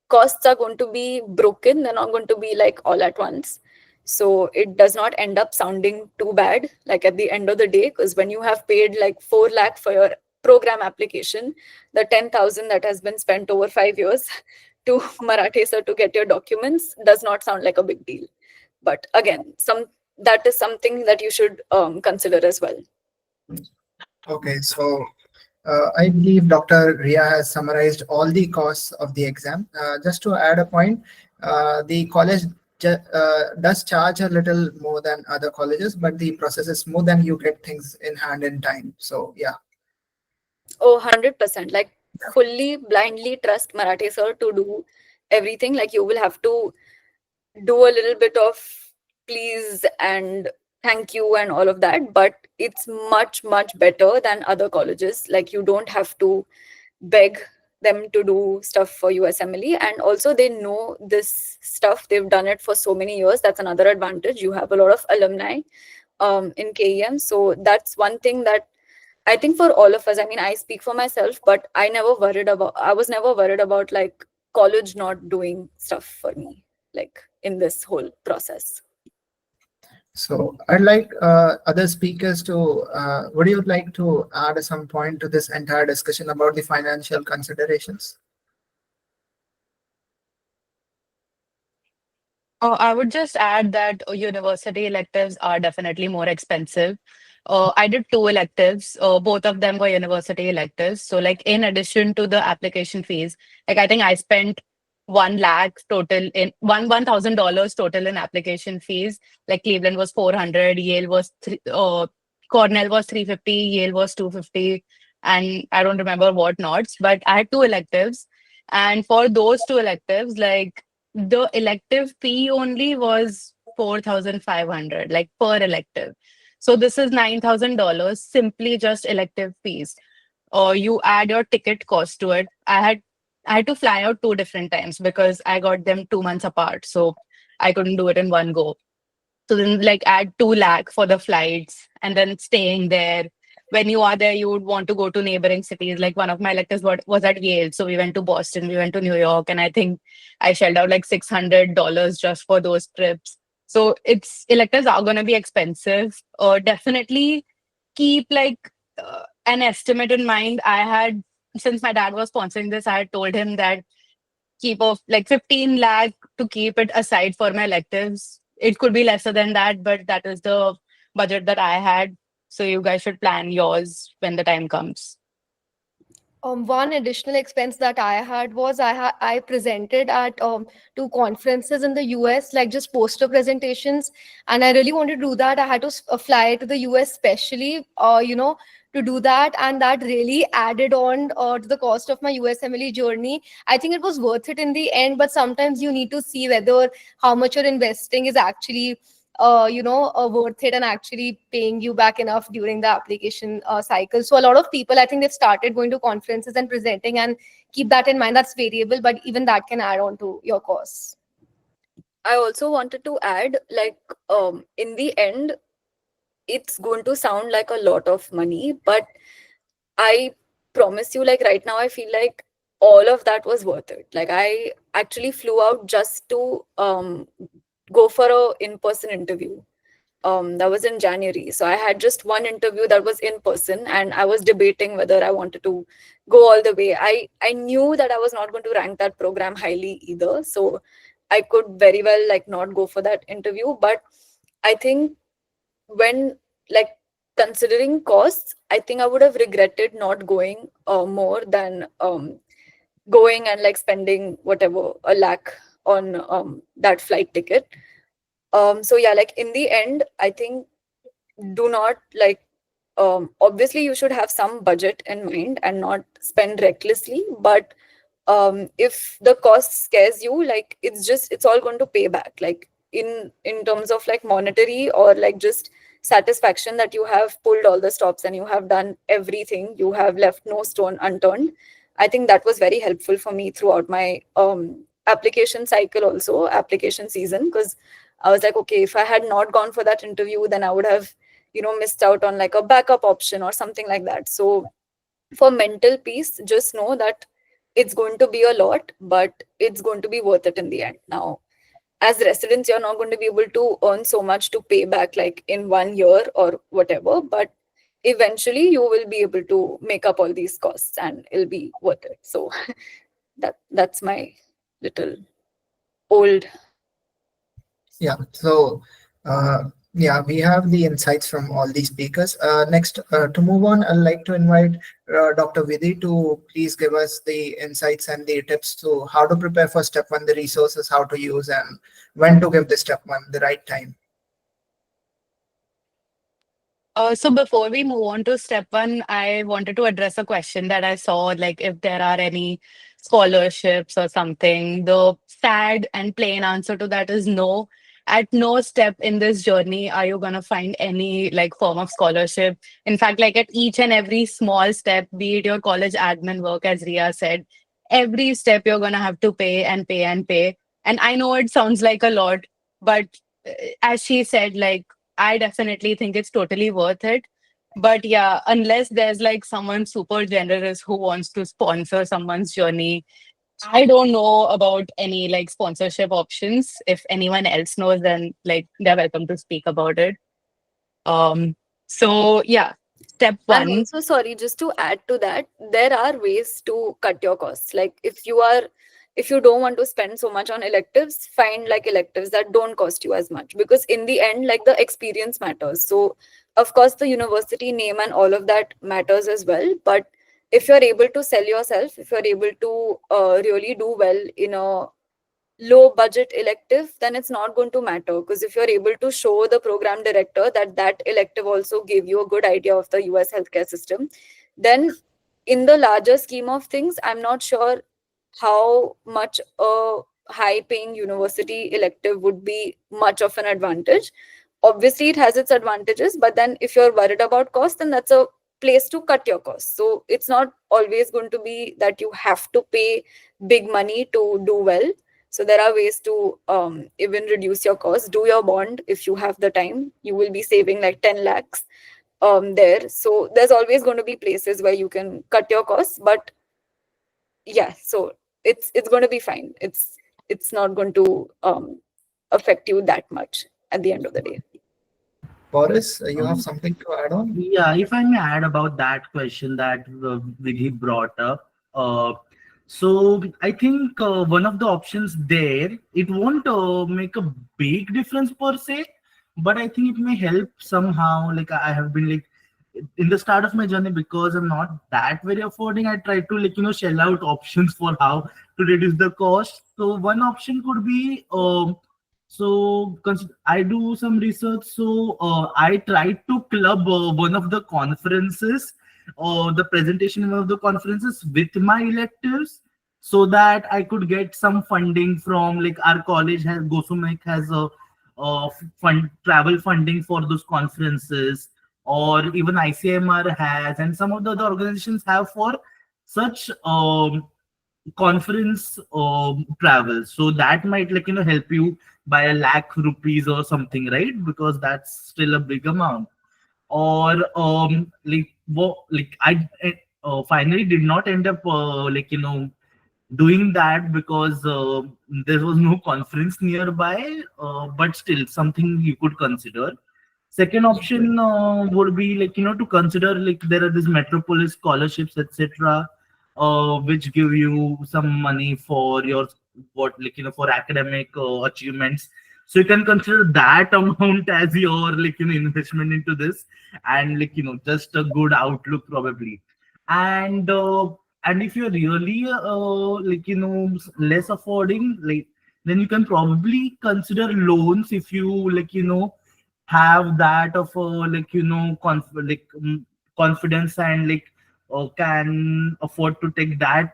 B: costs are going to be broken. They're not going to be like all at once. So it does not end up sounding too bad, like at the end of the day, because when you have paid like 4 lakh for your program application, the 10,000 that has been spent over 5 years to Marathi sir to get your documents does not sound like a big deal. But again, that is something that you should consider as well.
A: Okay, so I believe Dr. Rhea has summarized all the costs of the exam. Just to add a point, the college does charge a little more than other colleges, but the process is smooth and you get things in hand in time. So yeah.
B: Oh, 100%. Like fully blindly trust Marathi sir to do everything. Like you will have to do a little bit of please and thank you and all of that, but it's much, much better than other colleges. Like you don't have to beg them to do stuff for USMLE, and also they know this stuff. They've done it for so many years. That's another advantage. You have a lot of alumni in KEM. So that's one thing that I think for all of us, I mean, I speak for myself, but I was never worried about like college not doing stuff for me, like in this whole process.
A: So I'd like other speakers to, would you like to add some point to this entire discussion about the financial considerations?
C: I would just add that university electives are definitely more expensive. I did 2 electives. Both of them were university electives. So, like, in addition to the application fees, like I think I spent 1 lakh total in $1,000 total in application fees. Like Cleveland was 400, Yale was Cornell was 350, Yale was 250, and I don't remember what nots. But I had 2 electives, and for those 2 electives, like the elective fee only was 4,500, like per elective. So this is $9,000 simply just elective fees. Or you add your ticket cost to it. I had to fly out 2 different times because I got them 2 months apart. So I couldn't do it in one go. So then like add 2 lakh for the flights and then staying there. When you are there, you would want to go to neighboring cities. Like one of my lectures was at Yale. So we went to Boston, we went to New York, and I think I shelled out like $600 just for those trips. So electives are going to be expensive. Definitely keep like an estimate in mind. Since my dad was sponsoring this, I had told him that keep off like 15 lakh to keep it aside for my electives. It could be lesser than that, but that is the budget that I had. So you guys should plan yours when the time comes.
D: One additional expense that I had was I presented at 2 conferences in the US, like just poster presentations, and I really wanted to do that. I had to fly to the US specially, to do that, and that really added on to the cost of my USMLE journey. I think it was worth it in the end, but sometimes you need to see whether how much you're investing is actually worth it and actually paying you back enough during the application cycle. So a lot of people, I think they've started going to conferences and presenting, and keep that in mind. That's variable, but even that can add on to your costs.
B: I also wanted to add, like, in the end, it's going to sound like a lot of money, but I promise you, like right now, I feel like all of that was worth it. Like I actually flew out just to go for a in-person interview. That was in January. So I had just one interview that was in person, and I was debating whether I wanted to go all the way. I knew that I was not going to rank that program highly either. So I could very well like not go for that interview. But I think when like considering costs, I think I would have regretted not going more than going and like spending whatever a lakh on that flight ticket. So yeah, like in the end, I think do not like obviously you should have some budget in mind and not spend recklessly, but if the cost scares you, like it's all going to pay back, like in terms of like monetary or like just satisfaction that you have pulled all the stops and you have done everything, you have left no stone unturned. I think that was very helpful for me throughout my application cycle, also application season, because I was like, okay, if I had not gone for that interview, then I would have, missed out on like a backup option or something like that. So for mental peace, just know that it's going to be a lot, but it's going to be worth it in the end. Now, as residents, you're not going to be able to earn so much to pay back like in 1 year or whatever, but eventually you will be able to make up all these costs and it'll be worth it. So that's my little old.
A: Yeah. So, yeah, we have the insights from all these speakers. Next, to move on, I'd like to invite Dr. Vidhi to please give us the insights and the tips to how to prepare for step one, the resources, how to use, and when to give the step one, the right time.
C: So before we move on to step one, I wanted to address a question that I saw, like if there are any scholarships or something. The sad and plain answer to that is no. At no step in this journey are you gonna find any like form of scholarship. In fact, like at each and every small step, be it your college admin work, as Rhea said, every step you're gonna have to pay and pay and pay. And I know it sounds like a lot, but as she said, like I definitely think it's totally worth it. But yeah, unless there's like someone super generous who wants to sponsor someone's journey, I don't know about any like sponsorship options. If anyone else knows, then like they're welcome to speak about it. So yeah, step
B: And
C: one.
B: also, sorry, just to add to that, there are ways to cut your costs. Like if you don't want to spend so much on electives, find like electives that don't cost you as much, because in the end, like the experience matters. So of course the university name and all of that matters as well. But if you're able to sell yourself, if you're able to really do well in a low budget elective, then it's not going to matter, because if you're able to show the program director that that elective also gave you a good idea of the US healthcare system, then in the larger scheme of things, I'm not sure how much a high paying university elective would be much of an advantage. Obviously it has its advantages, but then if you're worried about cost, then that's a place to cut your costs. So it's not always going to be that you have to pay big money to do well. So there are ways to even reduce your costs. Do your bond if you have the time. You will be saving like 10 lakhs there. So there's always going to be places where you can cut your costs. But yeah, so it's going to be fine. It's not going to affect you that much at the end of the day.
A: Boris, you have
F: Um,
A: something to add on?
F: yeah, if I may add about that question that Vidhi brought up. So I think one of the options there, it won't make a big difference per se, but I think it may help somehow. Like I have been like in the start of my journey, because I'm not that very affording, I try to shell out options for how to reduce the cost. So one option could be I do some research. So I tried to club one of the conferences or the presentation in one of the conferences with my electives, so that I could get some funding from, like, our college has Gosumek has a fund travel funding for those conferences, or even ICMR has, and some of the other organizations have for such conference travel. So that might help you by a lakh rupees or something, right? Because that's still a big amount. Or I finally did not end up doing that, because there was no conference nearby, but still something you could consider. Second option would be to consider, like, there are these metropolis scholarships, etc., which give you some money for your for academic achievements. So you can consider that amount as your investment into this, and just a good outlook probably. And and if you're really less affording, then you can probably consider loans, if you have that of confidence, and can afford to take that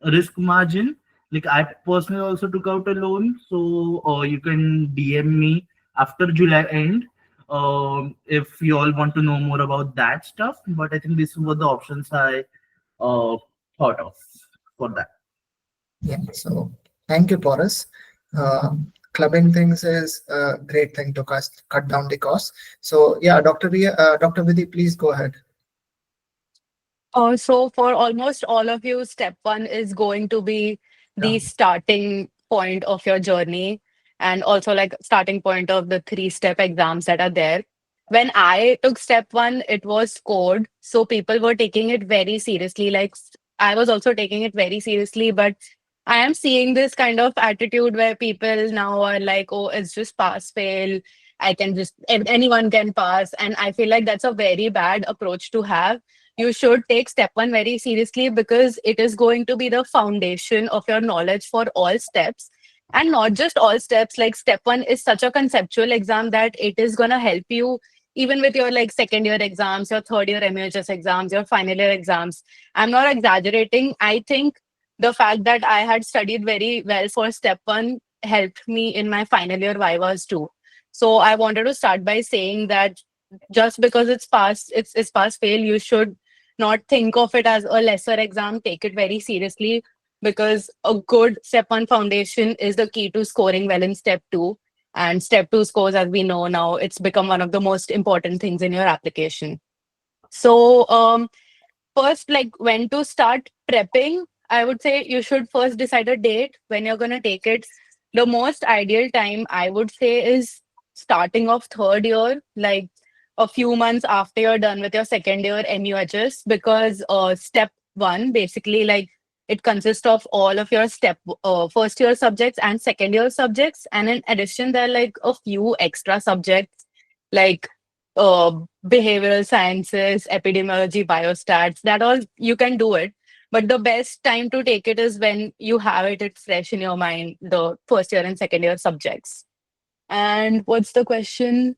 F: risk margin. Like, I personally also took out a loan, so you can DM me. after July end, if you all want to know more about that stuff. But I think these were the options I thought of for that.
A: Yeah, so thank you, Pauras. Clubbing things is a great thing to cut down the cost. So yeah, Dr. Vidhi, please go ahead.
C: So for almost all of you, step one is going to be the
A: Yeah.
C: starting point of your journey, and also like starting point of the 3-step exams that are there. When I took step one, it was code. So people were taking it very seriously. Like I was also taking it very seriously, but I am seeing this kind of attitude where people now are like, oh, it's just pass fail. I can just, anyone can pass. And I feel like that's a very bad approach to have. You should take step one very seriously because it is going to be the foundation of your knowledge for all steps. And not just all steps, like step one is such a conceptual exam that it is going to help you even with your like second year exams, your third year MUHS exams, your final year exams. I'm not exaggerating. I think the fact that I had studied very well for step one helped me in my final year vivas too. So I wanted to start by saying that just because it's pass fail, you should not think of it as a lesser exam. Take it very seriously because a good step one foundation is the key to scoring well in step two. And step two scores, as we know now, it's become one of the most important things in your application. So, first, like when to start prepping, I would say you should first decide a date when you're going to take it. The most ideal time, I would say, is starting of third year, like a few months after you're done with your second year MUHS, because step one, basically, like it consists of all of your first year subjects and second year subjects. And in addition, there are like a few extra subjects like uh, behavioral sciences, epidemiology, biostats, that all you can do it. But the best time to take it is when you have it's fresh in your mind, the first year and second year subjects. And what's the question?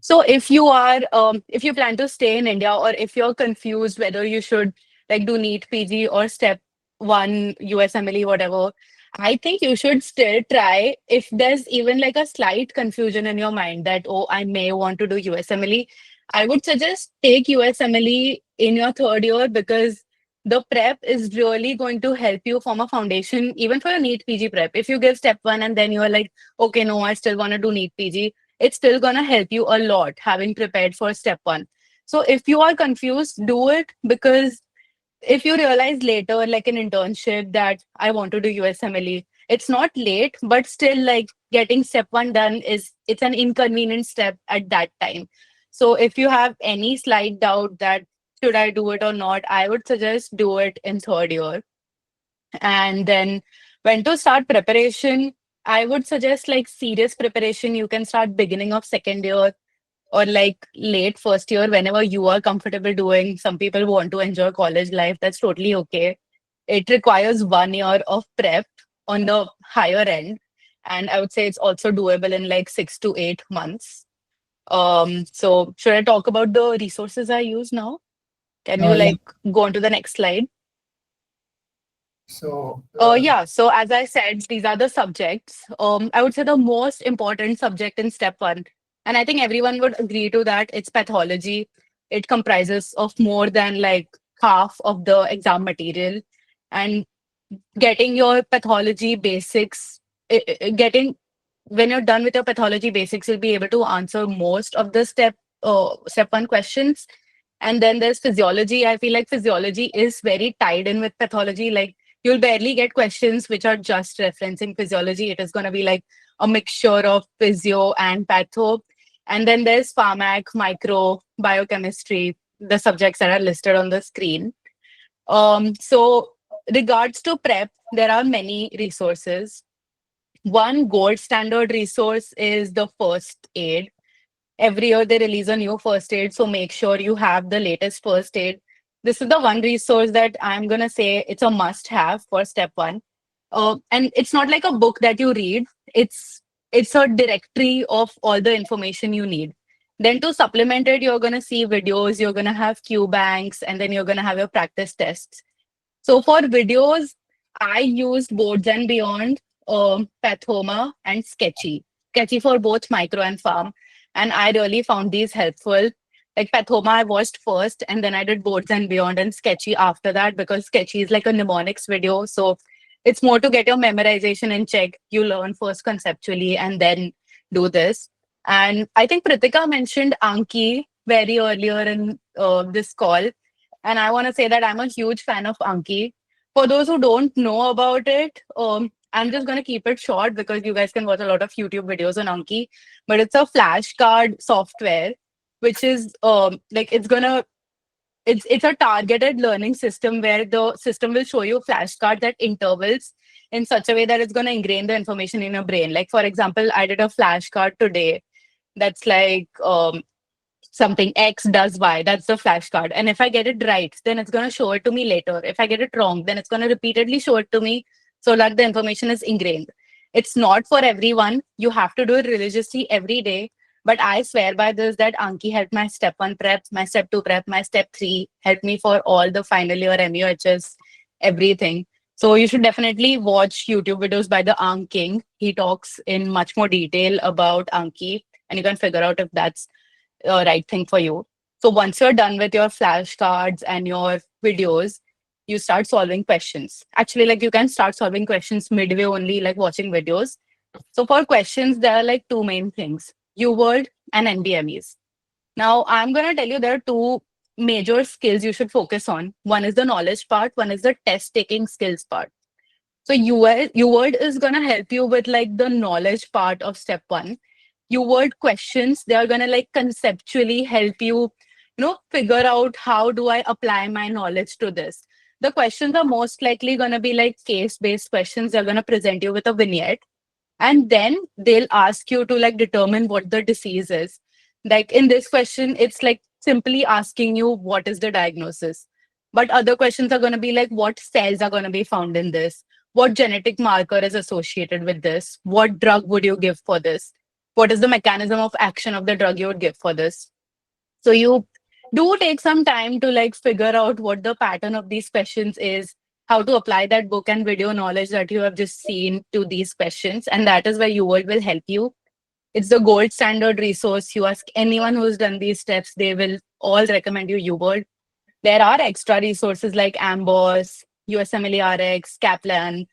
C: So if you plan to stay in India, or if you're confused whether you should like do NEET PG or step one USMLE, whatever, I think you should still try. If there's even like a slight confusion in your mind that, oh, I may want to do USMLE, I would suggest take USMLE in your third year because the prep is really going to help you form a foundation, even for your NEET PG prep. If you give step one and then you're like, okay, no, I still want to do NEET PG, it's still going to help you a lot having prepared for step one. So if you are confused, do it, because if you realize later, like an internship, that I want to do USMLE, it's not late, but still like getting step one done it's an inconvenient step at that time. So if you have any slight doubt that should I do it or not, I would suggest do it in third year. And then when to start preparation, I would suggest like serious preparation. You can start beginning of second year or like late first year, whenever you are comfortable doing. Some people want to enjoy college life. That's totally okay. It requires 1 year of prep on the higher end. And I would say it's also doable in like 6 to 8 months. So should I talk about the resources I use now? Can you
A: Yeah.
C: like go on to the next slide?
A: So
C: Yeah, so as I said, these are the subjects. I would say the most important subject in step one, and I think everyone would agree to that, it's pathology. It comprises of more than like half of the exam material. And getting your pathology basics, getting when you're done with your pathology basics, you'll be able to answer most of the step one questions. And then there's physiology. I feel like physiology is very tied in with pathology. Like you'll barely get questions which are just referencing physiology. It is going to be like a mixture of physio and patho. And then there's pharmac, micro, biochemistry, the subjects that are listed on the screen. So regards to prep, there are many resources. One gold standard resource is the first aid. Every year they release a new first aid, so make sure you have the latest first aid. This is the one resource that I'm gonna say it's a must have for step one. And it's not like a book that you read, it's a directory of all the information you need. Then to supplement it, you're gonna see videos, you're gonna have Q banks, and then you're gonna have your practice tests. So for videos, I used Boards and Beyond. Pathoma, and Sketchy. Sketchy for both micro and farm. And I really found these helpful. Like Pathoma, I watched first, and then I did Boards and Beyond and Sketchy after that, because Sketchy is like a mnemonics video. So it's more to get your memorization in check. You learn first conceptually and then do this. And I think Pritika mentioned Anki very earlier in this call. And I want to say that I'm a huge fan of Anki. For those who don't know about it, I'm just going to keep it short because you guys can watch a lot of YouTube videos on Anki. But it's a flashcard software, which is like it's a targeted learning system where the system will show you flashcards at intervals in such a way that it's going to ingrain the information in your brain. Like, for example, I did a flashcard today that's like something X does Y. That's the flashcard. And if I get it right, then it's going to show it to me later. If I get it wrong, then it's going to repeatedly show it to me so that the information is ingrained. It's not for everyone. You have to do it religiously every day. But I swear by this that Anki helped my step 1 prep, my step 2 prep, my step 3, helped me for all the final year MUHS, everything. So you should definitely watch YouTube videos by the Ank King. He talks in much more detail about Anki, and you can figure out if that's right thing for you. So once you're done with your flashcards and your videos, you start solving questions. Actually, like you can start solving questions midway only, like watching videos. So for questions, there are like two main things: UWorld and NBMEs. Now, I'm going to tell you there are two major skills you should focus on. One is the knowledge part, one is the test taking skills part. So UWorld is going to help you with like the knowledge part of step 1. UWorld questions, they are going to like conceptually help you, figure out how do I apply my knowledge to this. The questions are most likely going to be like case-based questions. They're going to present you with a vignette, and then they'll ask you to like determine what the disease is. Like in this question, it's like simply asking you what is the diagnosis. But other questions are going to be like what cells are going to be found in this, what genetic marker is associated with this, what drug would you give for this, what is the mechanism of action of the drug you would give for this. So you do take some time to like figure out what the pattern of these questions is, how to apply that book and video knowledge that you have just seen to these questions. And that is where UWorld will help you. It's the gold standard resource. You ask anyone who's done these steps, they will all recommend you UWorld. There are extra resources like Amboss, USMLE RX, Kaplan,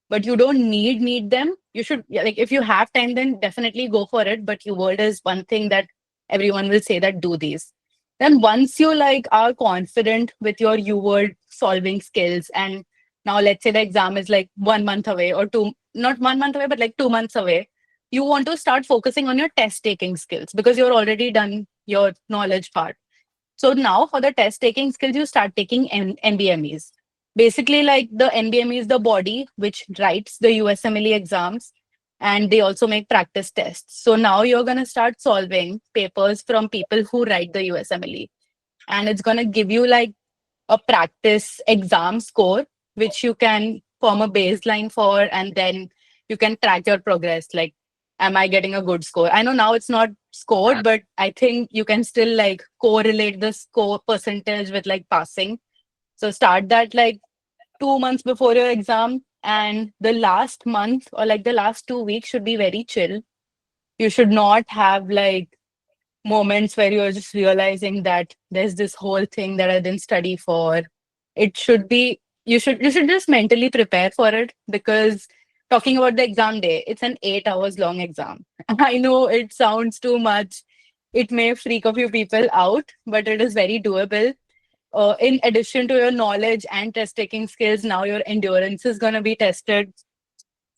C: but you don't need them. You should, like, if you have time, then definitely go for it. But UWorld is one thing that everyone will say that do these. Then once you like are confident with your UWorld solving skills, and now let's say the exam is like 1 month away or not 1 month away, but like 2 months away, you want to start focusing on your test taking skills because you're already done your knowledge part. So now for the test taking skills, you start taking NBMEs. Basically, like the NBME is the body which writes the USMLE exams, and they also make practice tests. So now you're going to start solving papers from people who write the USMLE. And it's going to give you like a practice exam score, which you can form a baseline for, and then you can track your progress. Like, am I getting a good score? I know now it's not scored, but I think you can still like correlate the score percentage with like passing. So start that like 2 months before your exam, and the last month or like the last 2 weeks should be very chill. You should not have like moments where you're just realizing that there's this whole thing that I didn't study for. It should be, you should just mentally prepare for it, because talking about the exam day, it's an 8 hours long exam. I know it sounds too much. It may freak a few people out, but it is very doable. In addition to your knowledge and test taking skills, now your endurance is going to be tested.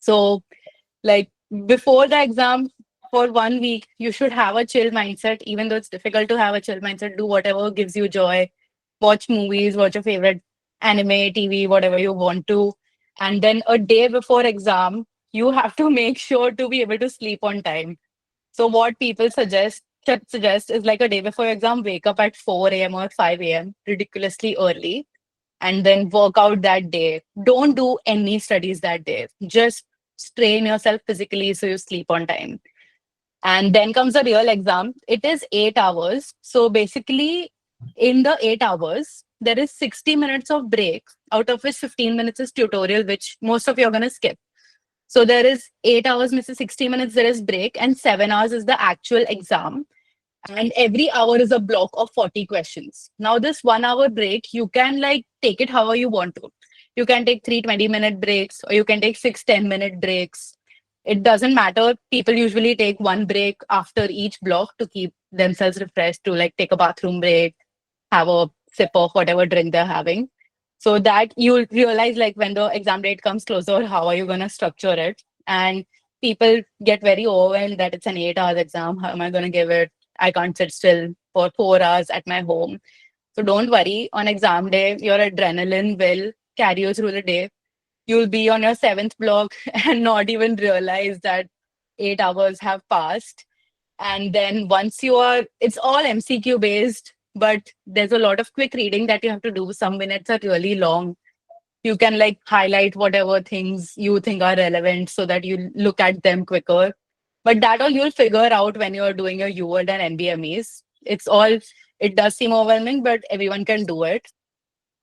C: So like before the exam, for 1 week, you should have a chill mindset. Even though it's difficult to have a chill mindset, do whatever gives you joy. Watch movies, watch your favorite anime, TV, whatever you want to. And then a day before exam, you have to make sure to be able to sleep on time. So what people suggest is like a day before your exam, wake up at 4 a.m. or 5 a.m. ridiculously early, and then work out that day. Don't do any studies that day. Just strain yourself physically so you sleep on time. And then comes the real exam. It is 8 hours. So basically, in the 8 hours, there is 60 minutes of break, out of which 15 minutes is tutorial, which most of you are going to skip. So there is 8 hours misses 60 minutes, there is break, and 7 hours is the actual exam. And every hour is a block of 40 questions. Now, this 1 hour break, you can like take it however you want to. You can take 3 20-minute breaks, or you can take 6 10-minute breaks. It doesn't matter. People usually take one break after each block to keep themselves refreshed, to like take a bathroom break, have a sip of whatever drink they're having. So that you'll realize, like, when the exam date comes closer, how are you going to structure it? And people get very overwhelmed that it's an 8 hours exam. How am I going to give it? I can't sit still for 4 hours at my home. So don't worry. On exam day, your adrenaline will carry you through the day. You'll be on your seventh block and not even realize that 8 hours have passed. And then once you are, it's all MCQ based, but there's a lot of quick reading that you have to do. Some minutes are really long. You can like highlight whatever things you think are relevant so that you look at them quicker. But that all you'll figure out when you're doing your UWorld and NBMEs. It's all, it does seem overwhelming, but everyone can do it.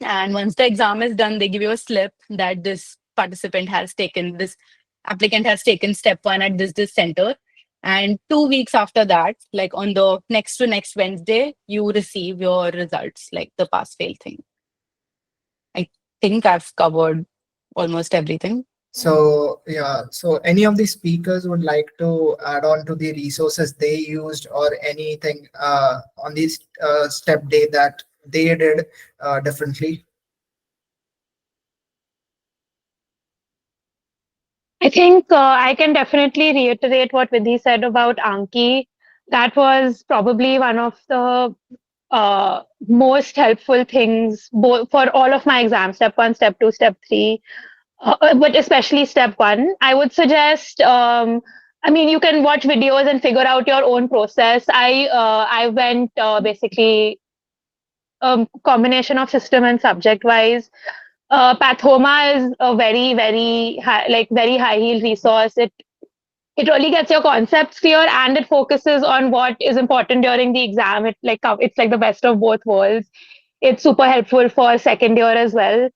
C: And once the exam is done, they give you a slip that this participant has taken, this applicant has taken step one at this center. And 2 weeks after that, like on the next to next Wednesday, you receive your results, like the pass fail thing. I think I've covered almost everything.
A: So yeah, so any of the speakers would like to add on to the resources they used or anything on this step day that they did differently?
E: I think I can definitely reiterate what Vidhi said about Anki. That was probably one of the most helpful things both for all of my exams, step one, step two, step three, but especially step one. I would suggest, I mean, you can watch videos and figure out your own process. I went basically combination of system and subject wise. Pathoma is a very, very high, like very high yield resource. It really gets your concepts clear and it focuses on what is important during the exam. It's like the best of both worlds. It's super helpful for second year as well.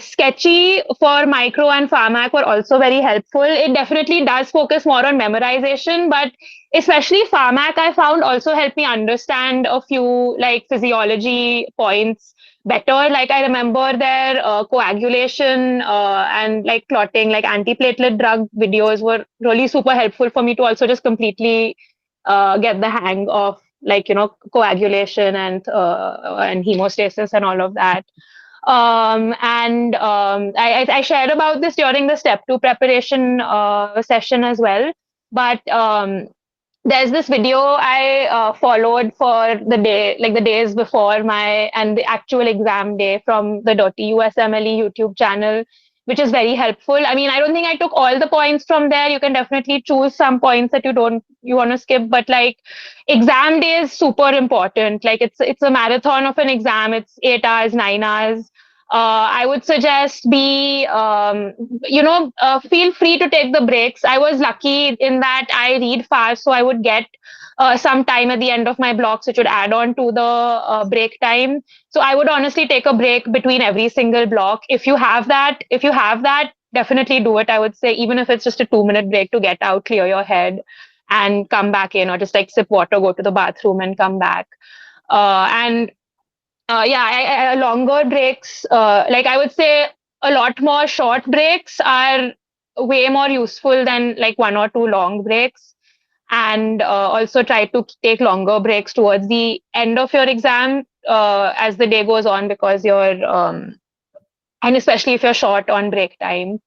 E: Sketchy for micro and pharmac were also very helpful. It definitely does focus more on memorization, but especially pharmac, I found also helped me understand a few like physiology points better. Like I remember their coagulation and like clotting, like antiplatelet drug videos were really super helpful for me to also just completely get the hang of like coagulation and hemostasis and all of that. I shared about this during the step two preparation session as well. But there's this video I followed for the day, like the days before and the actual exam day from the USMLE YouTube channel, which is very helpful. I mean, I don't think I took all the points from there. You can definitely choose some points that you want to skip, but like exam day is super important. Like it's a marathon of an exam. It's 8 hours, 9 hours. I would suggest feel free to take the breaks. I was lucky in that I read fast, so I would get some time at the end of my blocks, which would add on to the break time. So I would honestly take a break between every single block. If you have that, definitely do it. I would say even if it's just a 2 minute break to get out, clear your head, and come back in, or just like sip water, go to the bathroom, and come back. Longer breaks, like I would say a lot more short breaks are way more useful than like 1 or 2 long breaks. And also try to take longer breaks towards the end of your exam as the day goes on, because and especially if you're short on break time.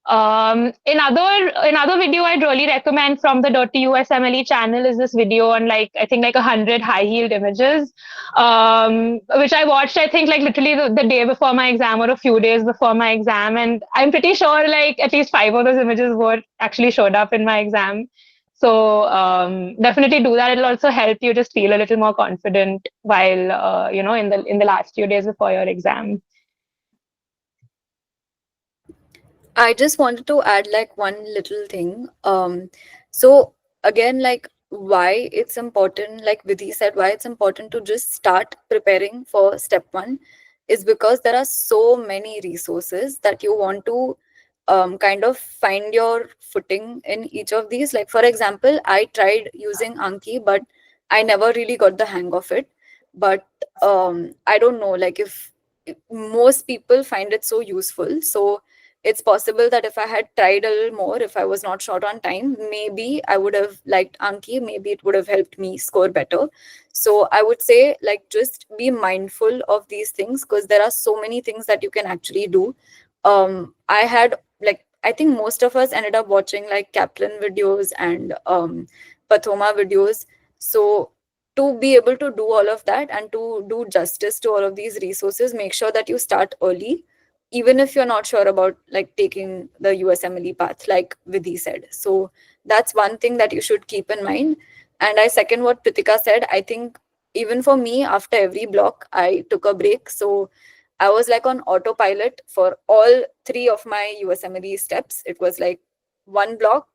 E: Another video I'd really recommend from the USMLE channel is this video on I think 100 high yield images, which I watched, I think literally the day before my exam or a few days before my exam. And I'm pretty sure at least 5 of those images were actually showed up in my exam. So definitely do that. It'll also help you just feel a little more confident while, in the last few days before your exam.
B: I just wanted to add one little thing. So again, why it's important, like Vidhi said, why it's important to just start preparing for step one is because there are so many resources that you want to kind of find your footing in each of these. Like, for example, I tried using Anki, but I never really got the hang of it. But I don't know, like, if most people find it so useful. So it's possible that if I had tried a little more, if I was not short on time, maybe I would have liked Anki. Maybe it would have helped me score better. So I would say, like, just be mindful of these things, because there are so many things that you can actually do. I had, like, I think most of us ended up watching like Kaplan videos and Pathoma videos. So to be able to do all of that and to do justice to all of these resources, make sure that you start early, even if you're not sure about like taking the USMLE path, like Vidhi said. So that's one thing that you should keep in mind. And I second what Pritika said. I think even for me, after every block, I took a break. So I was like on autopilot for all three of my USMLE steps. It was like one block,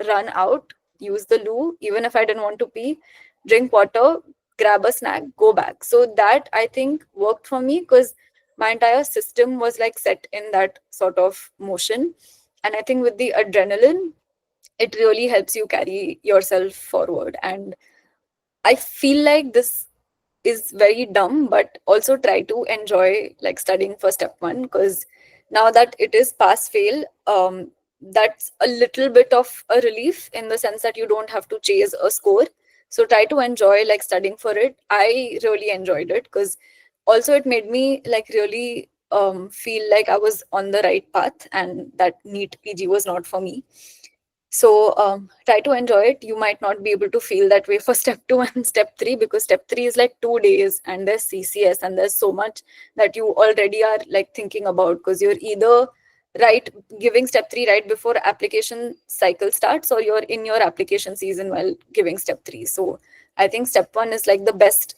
B: run out, use the loo, even if I didn't want to pee, drink water, grab a snack, go back. So that I think worked for me, because my entire system was like set in that sort of motion. And I think with the adrenaline, it really helps you carry yourself forward. And I feel like this is very dumb, but also try to enjoy like studying for step one, because now that it is pass fail, that's a little bit of a relief in the sense that you don't have to chase a score. So try to enjoy like studying for it. I really enjoyed it, because also it made me like really feel like I was on the right path and that NEET PG was not for me. So try to enjoy it. You might not be able to feel that way for step 2 and step 3, because step 3 is like 2 days and there's CCS and there's so much that you already are like thinking about, because you're either giving step 3 right before application cycle starts, or you're in your application season while giving step 3. So I think step 1 is like the best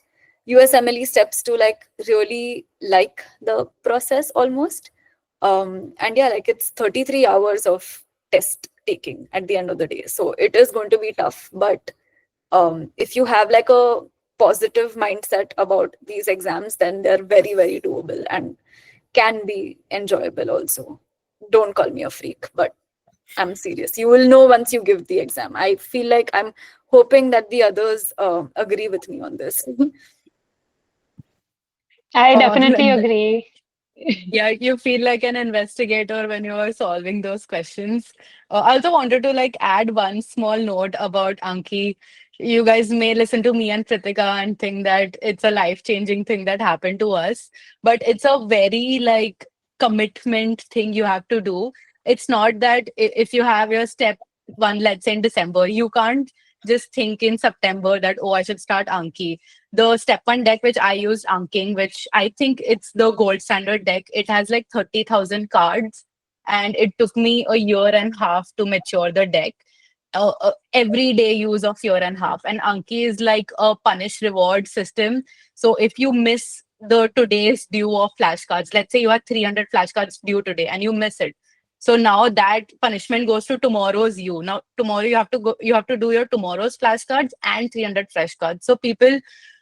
B: USMLE steps to like really like the process almost. And yeah, like it's 33 hours of test taking at the end of the day. So it is going to be tough, but if you have like a positive mindset about these exams, then they're very, very doable and can be enjoyable also. Don't call me a freak, but I'm serious. You will know once you give the exam. I feel like I'm hoping that the others agree with me on this.
E: I definitely
C: Like,
E: agree.
C: yeah, you feel like an investigator when you are solving those questions. I also wanted to like add one small note about Anki. You guys may listen to me and Pritika and think that it's a life-changing thing that happened to us, but it's a very like commitment thing you have to do. It's not that if you have your step one, let's say in December, you can't just think in September that, oh, I should start Anki. The step one deck which I used, Anking, which I think it's the gold standard deck, it has like 30,000 cards, and it took me a year and a half to mature the deck. Everyday use of year and a half. And Anki is like a punish reward system. So if you miss the today's due of flashcards, let's say you have 300 flashcards due today and you miss it, so now that punishment goes to tomorrow's you. Now tomorrow you have to do your tomorrow's flashcards and 300 fresh cards. So people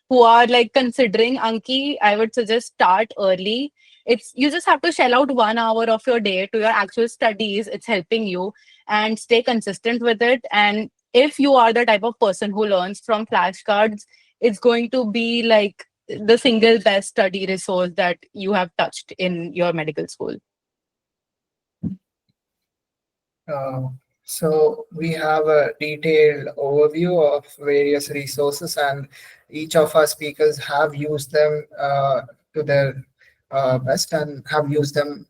C: who are like considering Anki, I would suggest start early. It's you just have to shell out 1 hour of your day to your actual studies. It's helping you, and stay consistent with it. And if you are the type of person who learns from flashcards, it's going to be like the single best study resource that you have touched in your medical school.
A: So we have a detailed overview of various resources, and each of our speakers have used them to their best and have used them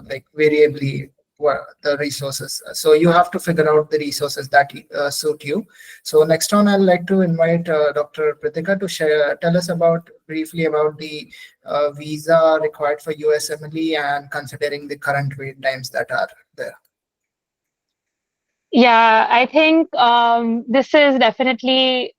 A: like variably the resources. So you have to figure out the resources that suit you. So next on, I'd like to invite Dr. Pritika to tell us briefly about the visa required for USMLE and considering the current wait times that are there.
E: Yeah, I think this is definitely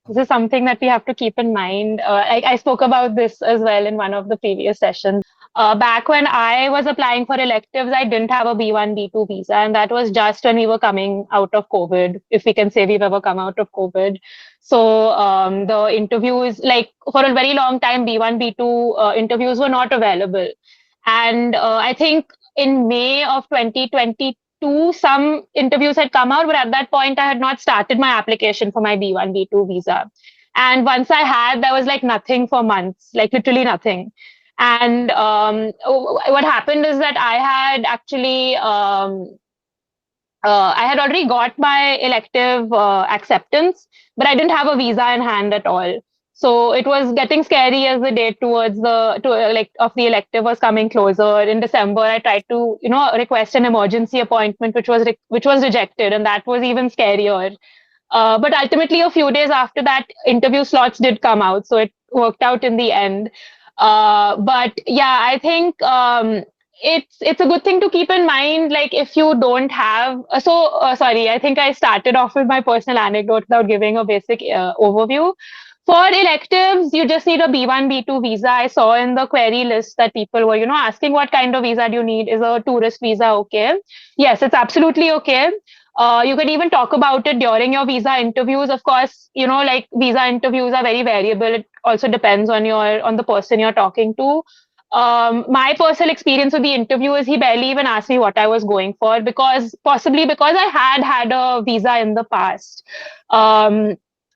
E: this is something that we have to keep in mind. I spoke about this as well in one of the previous sessions. Back when I was applying for electives, I didn't have a B1, B2 visa, and that was just when we were coming out of COVID, if we can say we've ever come out of COVID. So the interviews, like for a very long time, B1, B2 interviews were not available. And I think in May of 2022, some interviews had come out, but at that point, I had not started my application for my B1, B2 visa. And once I had, there was like nothing for months, like literally nothing. And what happened is that I had actually I had already got my elective acceptance, but I didn't have a visa in hand at all. So it was getting scary as the date towards of the elective was coming closer. In December, I tried to request an emergency appointment, which was rejected, and that was even scarier. But ultimately, a few days after that, interview slots did come out, so it worked out in the end. But yeah, I think it's a good thing to keep in mind. Like if you don't have, sorry, I think I started off with my personal anecdote without giving a basic overview. For electives, you just need a B1, B2 visa. I saw in the query list that people were, asking what kind of visa do you need? Is a tourist visa okay? Yes, it's absolutely okay. You can even talk about it during your visa interviews. Of course, like visa interviews are very variable. It also depends on the person you're talking to. My personal experience with the interview is he barely even asked me what I was going for possibly because I had a visa in the past.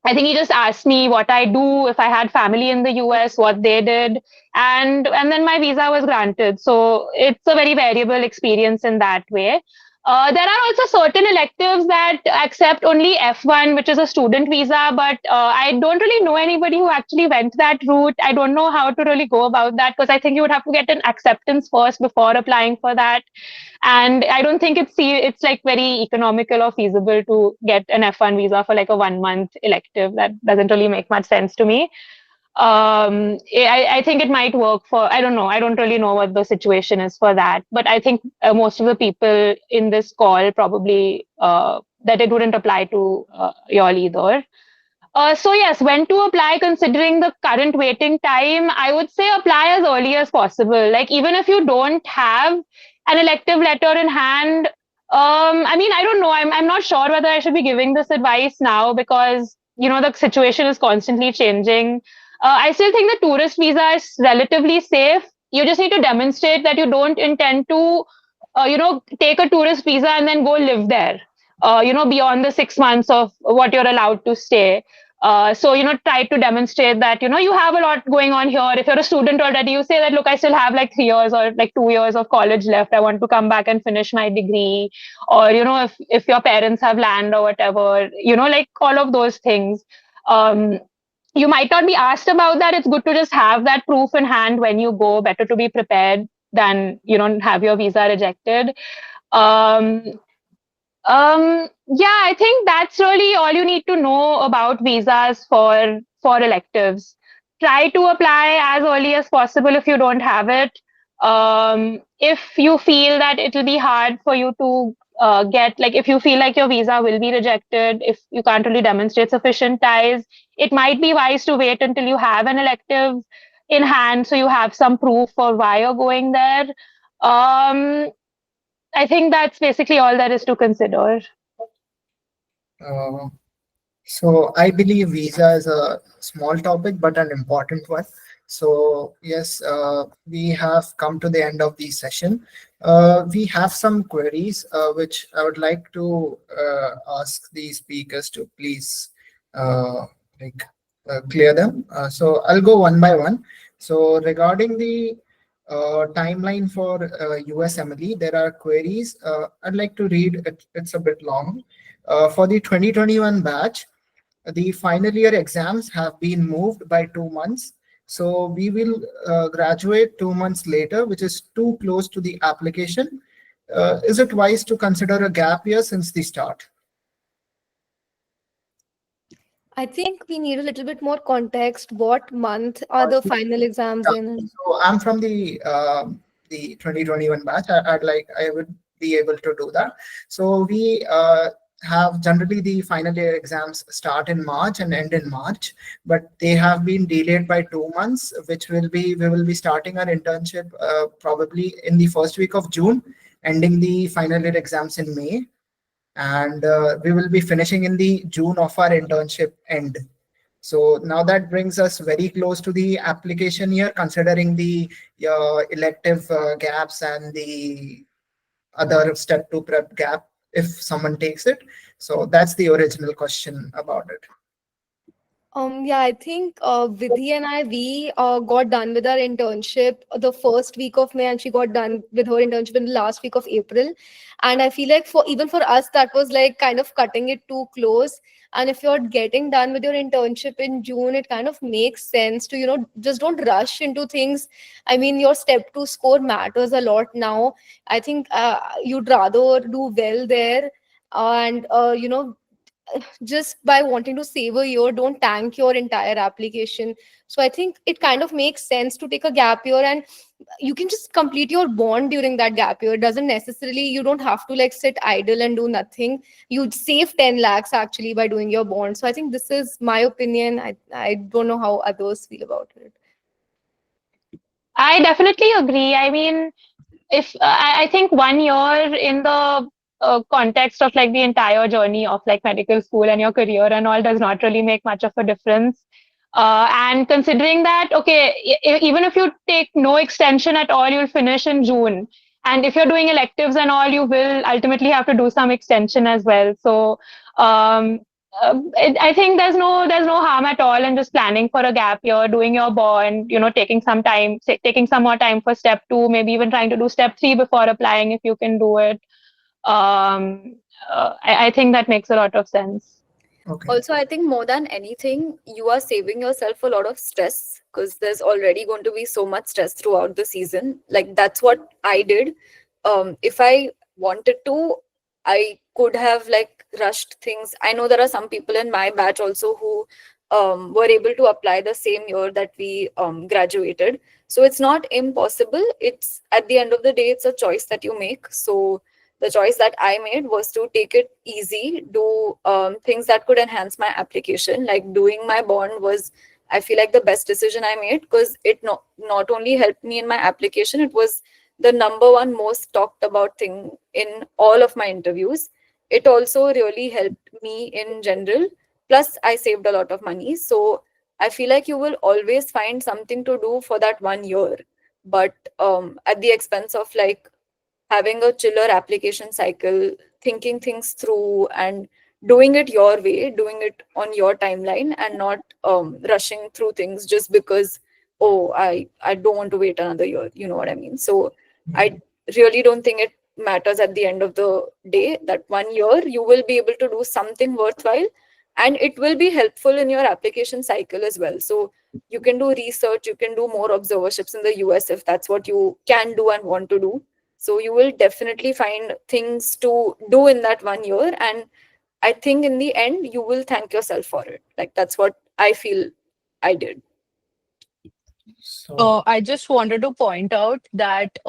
E: I think he just asked me what I do, if I had family in the US, what they did, and then my visa was granted. So it's a very variable experience in that way. There are also certain electives that accept only F1, which is a student visa, but I don't really know anybody who actually went that route. I don't know how to really go about that because I think you would have to get an acceptance first before applying for that. And I don't think it's like very economical or feasible to get an F1 visa for like a 1 month elective. That doesn't really make much sense to me. I think it might work for, I don't know. I don't really know what the situation is for that. But I think most of the people in this call probably that it wouldn't apply to y'all either. So yes, when to apply considering the current waiting time, I would say apply as early as possible. Like even if you don't have an elective letter in hand, I mean, I don't know. I'm not sure whether I should be giving this advice now because, the situation is constantly changing. I still think the tourist visa is relatively safe. You just need to demonstrate that you don't intend to, take a tourist visa and then go live there, beyond the 6 months of what you're allowed to stay. So, try to demonstrate that, you have a lot going on here. If you're a student already, you say that, look, I still have like 3 years or like 2 years of college left. I want to come back and finish my degree. Or, if your parents have land or whatever, like all of those things. You might not be asked about that. It's good to just have that proof in hand when you go. Better to be prepared than, have your visa rejected. Yeah, I think that's really all you need to know about visas for electives. Try to apply as early as possible if you don't have it. If you feel that it'll be hard for you to get, like if you feel like your visa will be rejected, if you can't really demonstrate sufficient ties, it might be wise to wait until you have an elective in hand so you have some proof for why you're going there. I think that's basically all there is to consider.
A: So I believe visa is a small topic, but an important one. So yes, we have come to the end of the session. We have some queries, which I would like to ask the speakers to please clear them. So I'll go one by one. So regarding the timeline for USMLE, there are queries. I'd like to read it. It's a bit long. For the 2021 batch, the final year exams have been moved by 2 months. So we will graduate 2 months later, which is too close to the application. Is it wise to consider a gap year since the start?
D: I think we need a little bit more context. What month are the final exams in?
A: So I'm from the 2021 batch. I would be able to do that. So we have generally the final year exams start in March and end in March, but they have been delayed by 2 months, we will be starting our internship probably in the first week of June, ending the final year exams in May. And we will be finishing in the June of our internship end. So now that brings us very close to the application year, considering the elective gaps and the other step 2 prep gap if someone takes it? So that's the original question about it.
D: Yeah, I think Vidhi and we got done with our internship the first week of May, and she got done with her internship in the last week of April. And I feel like for us, that was like kind of cutting it too close. And if you're getting done with your internship in June, it kind of makes sense to, just don't rush into things. I mean, your step 2 score matters a lot now. I think you'd rather do well there and, just by wanting to save a year, don't tank your entire application. So I think it kind of makes sense to take a gap year, and you can just complete your bond during that gap year. It doesn't necessarily, you don't have to like sit idle and do nothing. You'd save 10 lakhs actually by doing your bond. So I think this is my opinion. I don't know how others feel about it.
E: I definitely agree. I mean, if I think 1 year in the context of like the entire journey of like medical school and your career and all does not really make much of a difference. And considering that, okay, even if you take no extension at all, you'll finish in June. And if you're doing electives and all, you will ultimately have to do some extension as well. So um, I think there's no harm at all in just planning for a gap year, doing your bond, taking some time, taking some more time for step 2, maybe even trying to do step 3 before applying if you can do it. I think that makes a lot of sense.
A: Okay.
B: Also, I think more than anything, you are saving yourself a lot of stress because there's already going to be so much stress throughout the season. Like that's what I did. If I wanted to, I could have like rushed things. I know there are some people in my batch also who were able to apply the same year that we graduated. So it's not impossible. It's at the end of the day, it's a choice that you make. So the choice that I made was to take it easy, do things that could enhance my application. Like doing my bond was, I feel like, the best decision I made because it not only helped me in my application, it was the number one most talked about thing in all of my interviews. It also really helped me in general. Plus, I saved a lot of money. So I feel like you will always find something to do for that 1 year, but at the expense of like having a chiller application cycle, thinking things through and doing it your way, doing it on your timeline and not rushing through things just because, oh, I don't want to wait another year. You know what I mean? So I really don't think it matters at the end of the day that 1 year you will be able to do something worthwhile and it will be helpful in your application cycle as well. So you can do research, you can do more observerships in the US if that's what you can do and want to do. So you will definitely find things to do in that 1 year. And I think in the end, you will thank yourself for it. Like that's what I feel I did.
A: So
C: I just wanted to point out that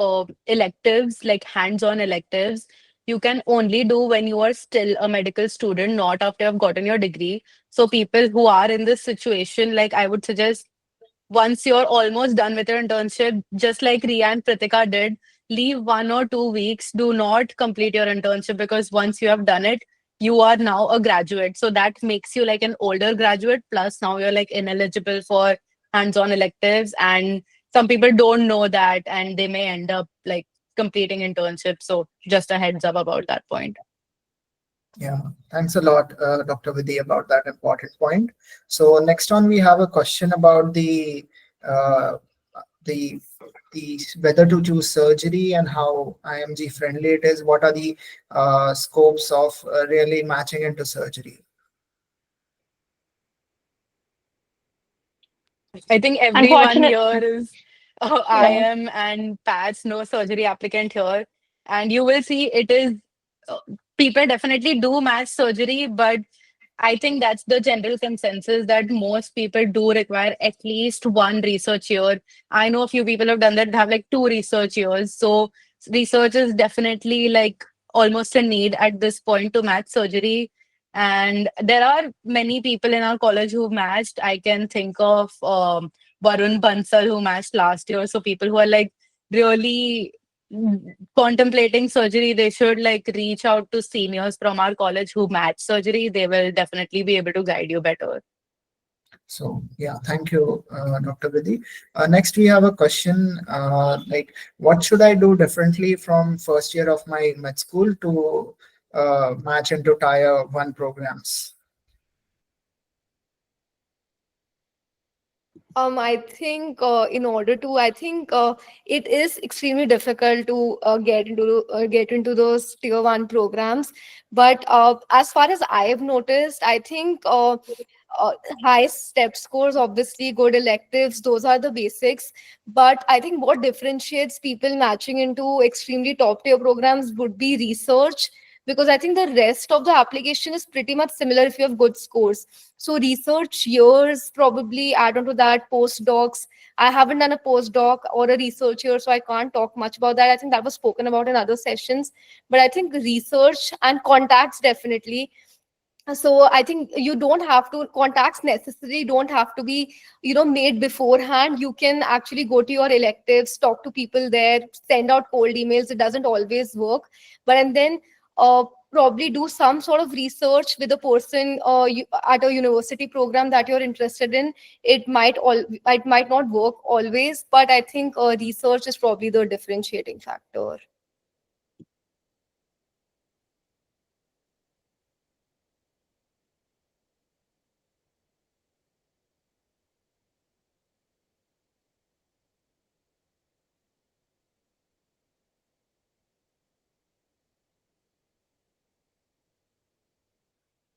C: electives, like hands-on electives, you can only do when you are still a medical student, not after you've gotten your degree. So people who are in this situation, like I would suggest once you're almost done with your internship, just like Rhea and Pritika did, leave 1 or 2 weeks. Do not complete your internship because once you have done it, you are now a graduate. So that makes you like an older graduate. Plus, now you're like ineligible for hands-on electives. And some people don't know that and they may end up like completing internships. So just a heads up about that point.
A: yeah, thanks a lot, Dr. Vidhi, about that important point. So next on, we have a question about the whether to choose surgery and how IMG friendly it is. What are the scopes of really matching into surgery?
C: I think everyone here is IM and Pat's no surgery applicant here. And you will see it is, uh, people definitely do match surgery, but I think that's the general consensus that most people do require at least one research year. I know a few people have done that, have like 2 research years. So research is definitely like almost a need at this point to match surgery. And there are many people in our college who matched. I can think of Varun Bansal who matched last year. So people who are like really contemplating surgery, they should like reach out to seniors from our college who match surgery. They will definitely be able to guide you better.
A: So yeah, thank you, Dr. Vidhi. Next, we have a question like, what should I do differently from first year of my med school to match into tier 1 programs?
D: I think it is extremely difficult to get into those tier one programs. But as far as I have noticed, I think uh, high step scores, obviously good electives, those are the basics. But I think what differentiates people matching into extremely top tier programs would be research, because I think the rest of the application is pretty much similar if you have good scores. So research years probably add on to that. Postdocs, I haven't done a postdoc or a research year, so I can't talk much about that. I think that was spoken about in other sessions. But I think research and contacts definitely. So I think you don't have to, contacts necessarily don't have to be made beforehand. You can actually go to your electives, talk to people there, send out cold emails. It doesn't always work, but and then probably do some sort of research with a person at a university program that you're interested in. It might not work always, but I think research is probably the differentiating factor.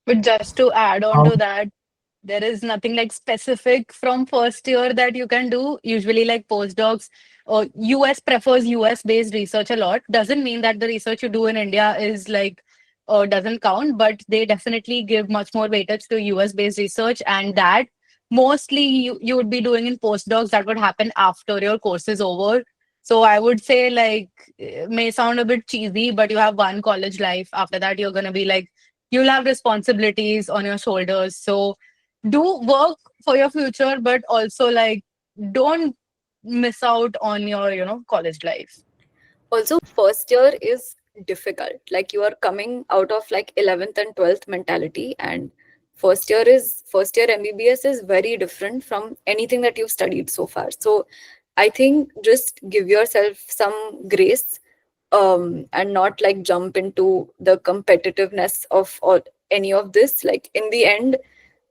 C: But just to add on
F: Um,
C: to that, there is nothing like specific from first year that you can do. Usually, like postdocs, or US prefers US based research a lot. Doesn't mean that the research you do in India is like doesn't count, but they definitely give much more weightage to US based research, and that mostly you would be doing in postdocs that would happen after your course is over. So I would say like may sound a bit cheesy, but you have one college life. After that, you're gonna be like you'll have responsibilities on your shoulders. So do work for your future, but also like don't miss out on your, college life.
B: Also, first year is difficult. Like you are coming out of like 11th and 12th mentality, and first year MBBS is very different from anything that you've studied so far. So I think just give yourself some grace, and not like jump into the competitiveness of all, any of this. Like in the end,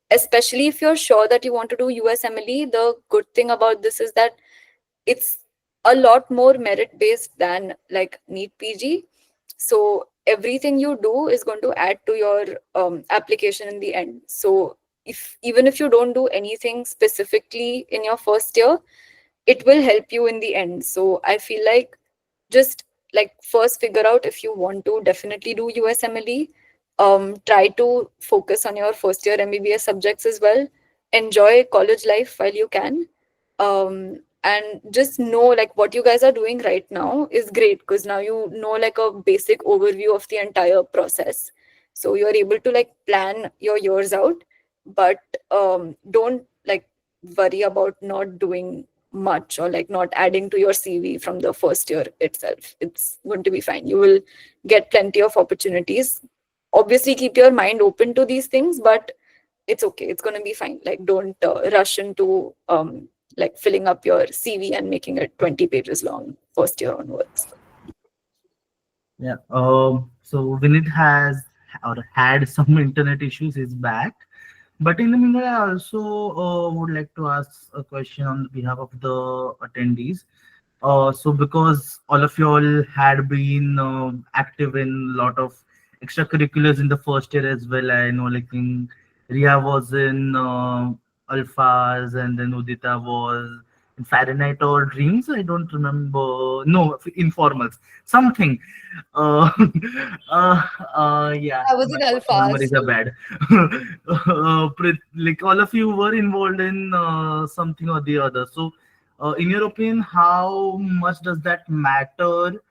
B: especially if you're sure that you want to do USMLE, the good thing about this is that it's a lot more merit based than like NEET PG. So everything you do is going to add to your application in the end. So if even if you don't do anything specifically in your first year, it will help you in the end. So I feel like just like first figure out if you want to definitely do USMLE. Try to focus on your first year MBBS subjects as well. Enjoy college life while you can. And just know like what you guys are doing right now is great, because now you know like a basic overview of the entire process. So you're able to like plan your years out, but don't like worry about not doing much or like not adding to your CV from the first year itself. It's going to be fine. You will get plenty of opportunities. Obviously, keep your mind open to these things, but it's okay. It's going to be fine. Like, don't rush into like filling up your CV and making it 20 pages long first year onwards.
F: yeah. So Vinit has or had some internet issues. He's back. But in the meanwhile, I also would like to ask a question on behalf of the attendees. So because all of you all had been active in a lot of extracurriculars in the first year as well. I know like in Rhea was in Alphas, and then Udita was in Fahrenheit or Dreams. I don't remember. No, informals. Something. Uh, yeah,
D: I was
F: my
D: in
F: personal memories
D: Alphas.
F: are bad. Like all of you were involved in something or the other. So in your opinion, how much does that matter?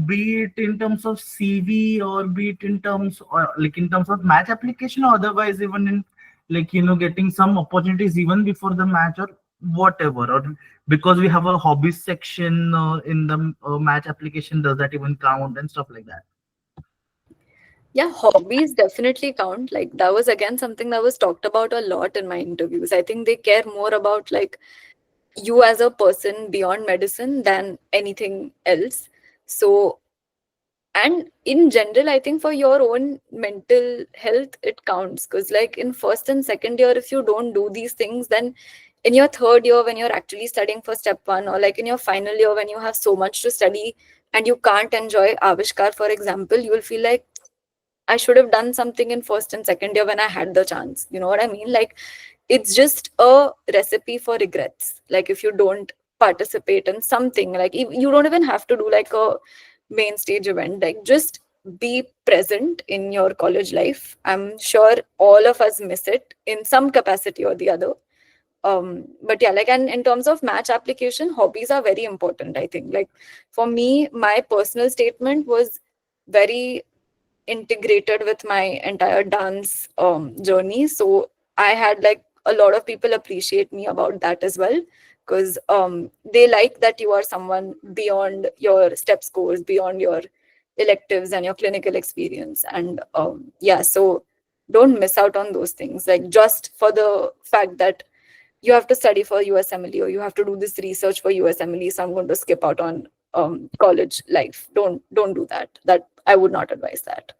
F: Be it in terms of CV, or be it in terms or like in terms of match application, or otherwise even in like getting some opportunities even before the match or whatever, or because we have a hobbies section in the match application, does that even count and stuff like that?
B: Yeah, hobbies definitely count. Like that was again something that was talked about a lot in my interviews. I think they care more about like you as a person beyond medicine than anything else. So, and in general, I think for your own mental health, it counts. Because like in first and second year, if you don't do these things, then in your third year, when you're actually studying for step one, or like in your final year, when you have so much to study and you can't enjoy Avishkar, for example, you will feel like I should have done something in first and second year when I had the chance. You know what I mean? Like, it's just a recipe for regrets. Like, if you don't participate in something, like, you don't even have to do like a main stage event, like, just be present in your college life. I'm sure all of us miss it in some capacity or the other. But yeah, like, and in terms of match application, hobbies are very important, I think. Like, for me, my personal statement was very integrated with my entire dance journey. So I had like a lot of people appreciate me about that as well, because they like that you are someone beyond your step scores, beyond your electives and your clinical experience. And yeah, so don't miss out on those things. Like, just for the fact that you have to study for USMLE or you have to do this research for USMLE, so I'm going to skip out on college life. Don't do that. That I would not advise that.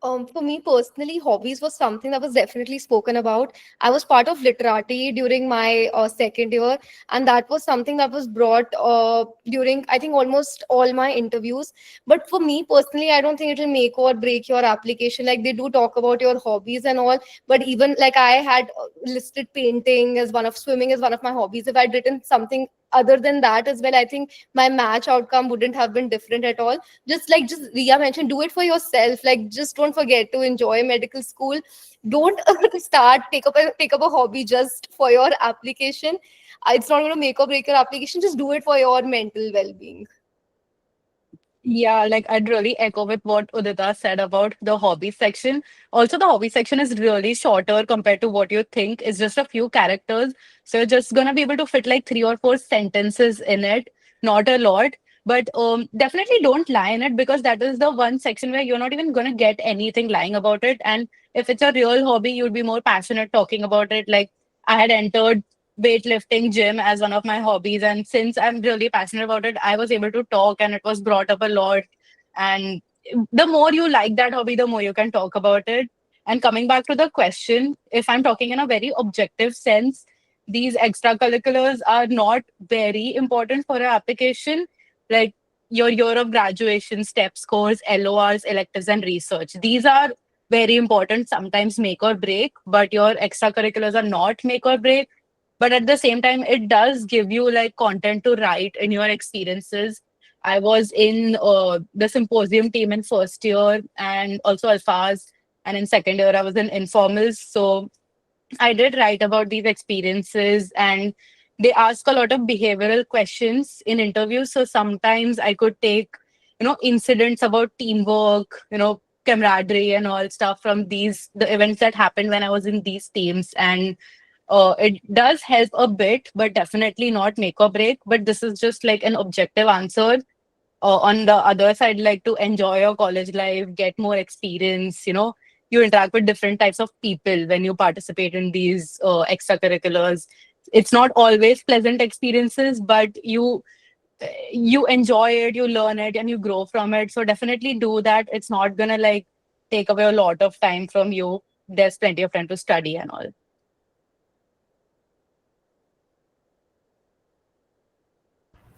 D: For me personally, hobbies was something that was definitely spoken about. I was part of literati during my second year, and that was something that was brought during, I think, almost all my interviews. But for me personally, I don't think it will make or break your application. Like, they do talk about your hobbies and all, but even like I had listed painting as one of, swimming as one of my hobbies. If I'd written something other than that as well, I think my match outcome wouldn't have been different at all. Just Rhea mentioned, do it for yourself. Like, just don't forget to enjoy medical school. Don't start take up a hobby just for your application. It's not going to make or break your application. Just do it for your mental well-being.
C: Yeah, like I'd really echo with what Udita said about the hobby section. Also, the hobby section is really shorter compared to what you think. It's just a few characters. So you're just gonna be able to fit like three or four sentences in it, not a lot. But definitely don't lie in it, because that is the one section where you're not even gonna get anything lying about it. And if it's a real hobby, you'd be more passionate talking about it. Like, I had entered weightlifting gym as one of my hobbies, and since I'm really passionate about it, I was able to talk and it was brought up a lot. And the more you like that hobby, the more you can talk about it. And coming back to the question, if I'm talking in a very objective sense, these extracurriculars are not very important for your application. Like, your year of graduation, step scores, LORs, electives, and research, these are very important, sometimes make or break, but your extracurriculars are not make or break. But at the same time, it does give you like content to write in your experiences. I was in the symposium team in first year, and also alphas, and in second year I was in informals. So I did write about these experiences, and they ask a lot of behavioral questions in interviews. So sometimes I could take, incidents about teamwork, camaraderie and all stuff from the events that happened when I was in these teams. And it does help a bit, but definitely not make or break. But this is just like an objective answer. On the other side, like, to enjoy your college life, get more experience, you interact with different types of people when you participate in these extracurriculars. It's not always pleasant experiences, but you enjoy it, you learn it, and you grow from it. So definitely do that. It's not gonna like take away a lot of time from you. There's plenty of time to study and all.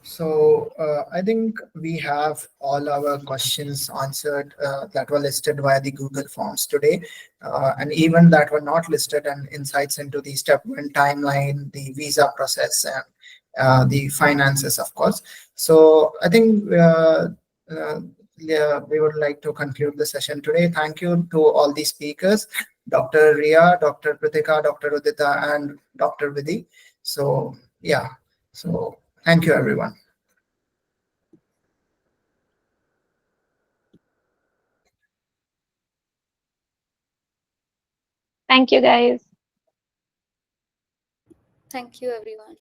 A: So I think we have all our questions answered that were listed via the Google Forms today, and even that were not listed, and insights into the step one timeline, the visa process, and the finances, of course. So I think yeah, we would like to conclude the session today. Thank you to all the speakers, Dr. Rhea, Dr. Pritika, Dr. Udita, and Dr. Vidhi. So yeah, so thank you, everyone.
E: Thank you, guys.
B: Thank you, everyone.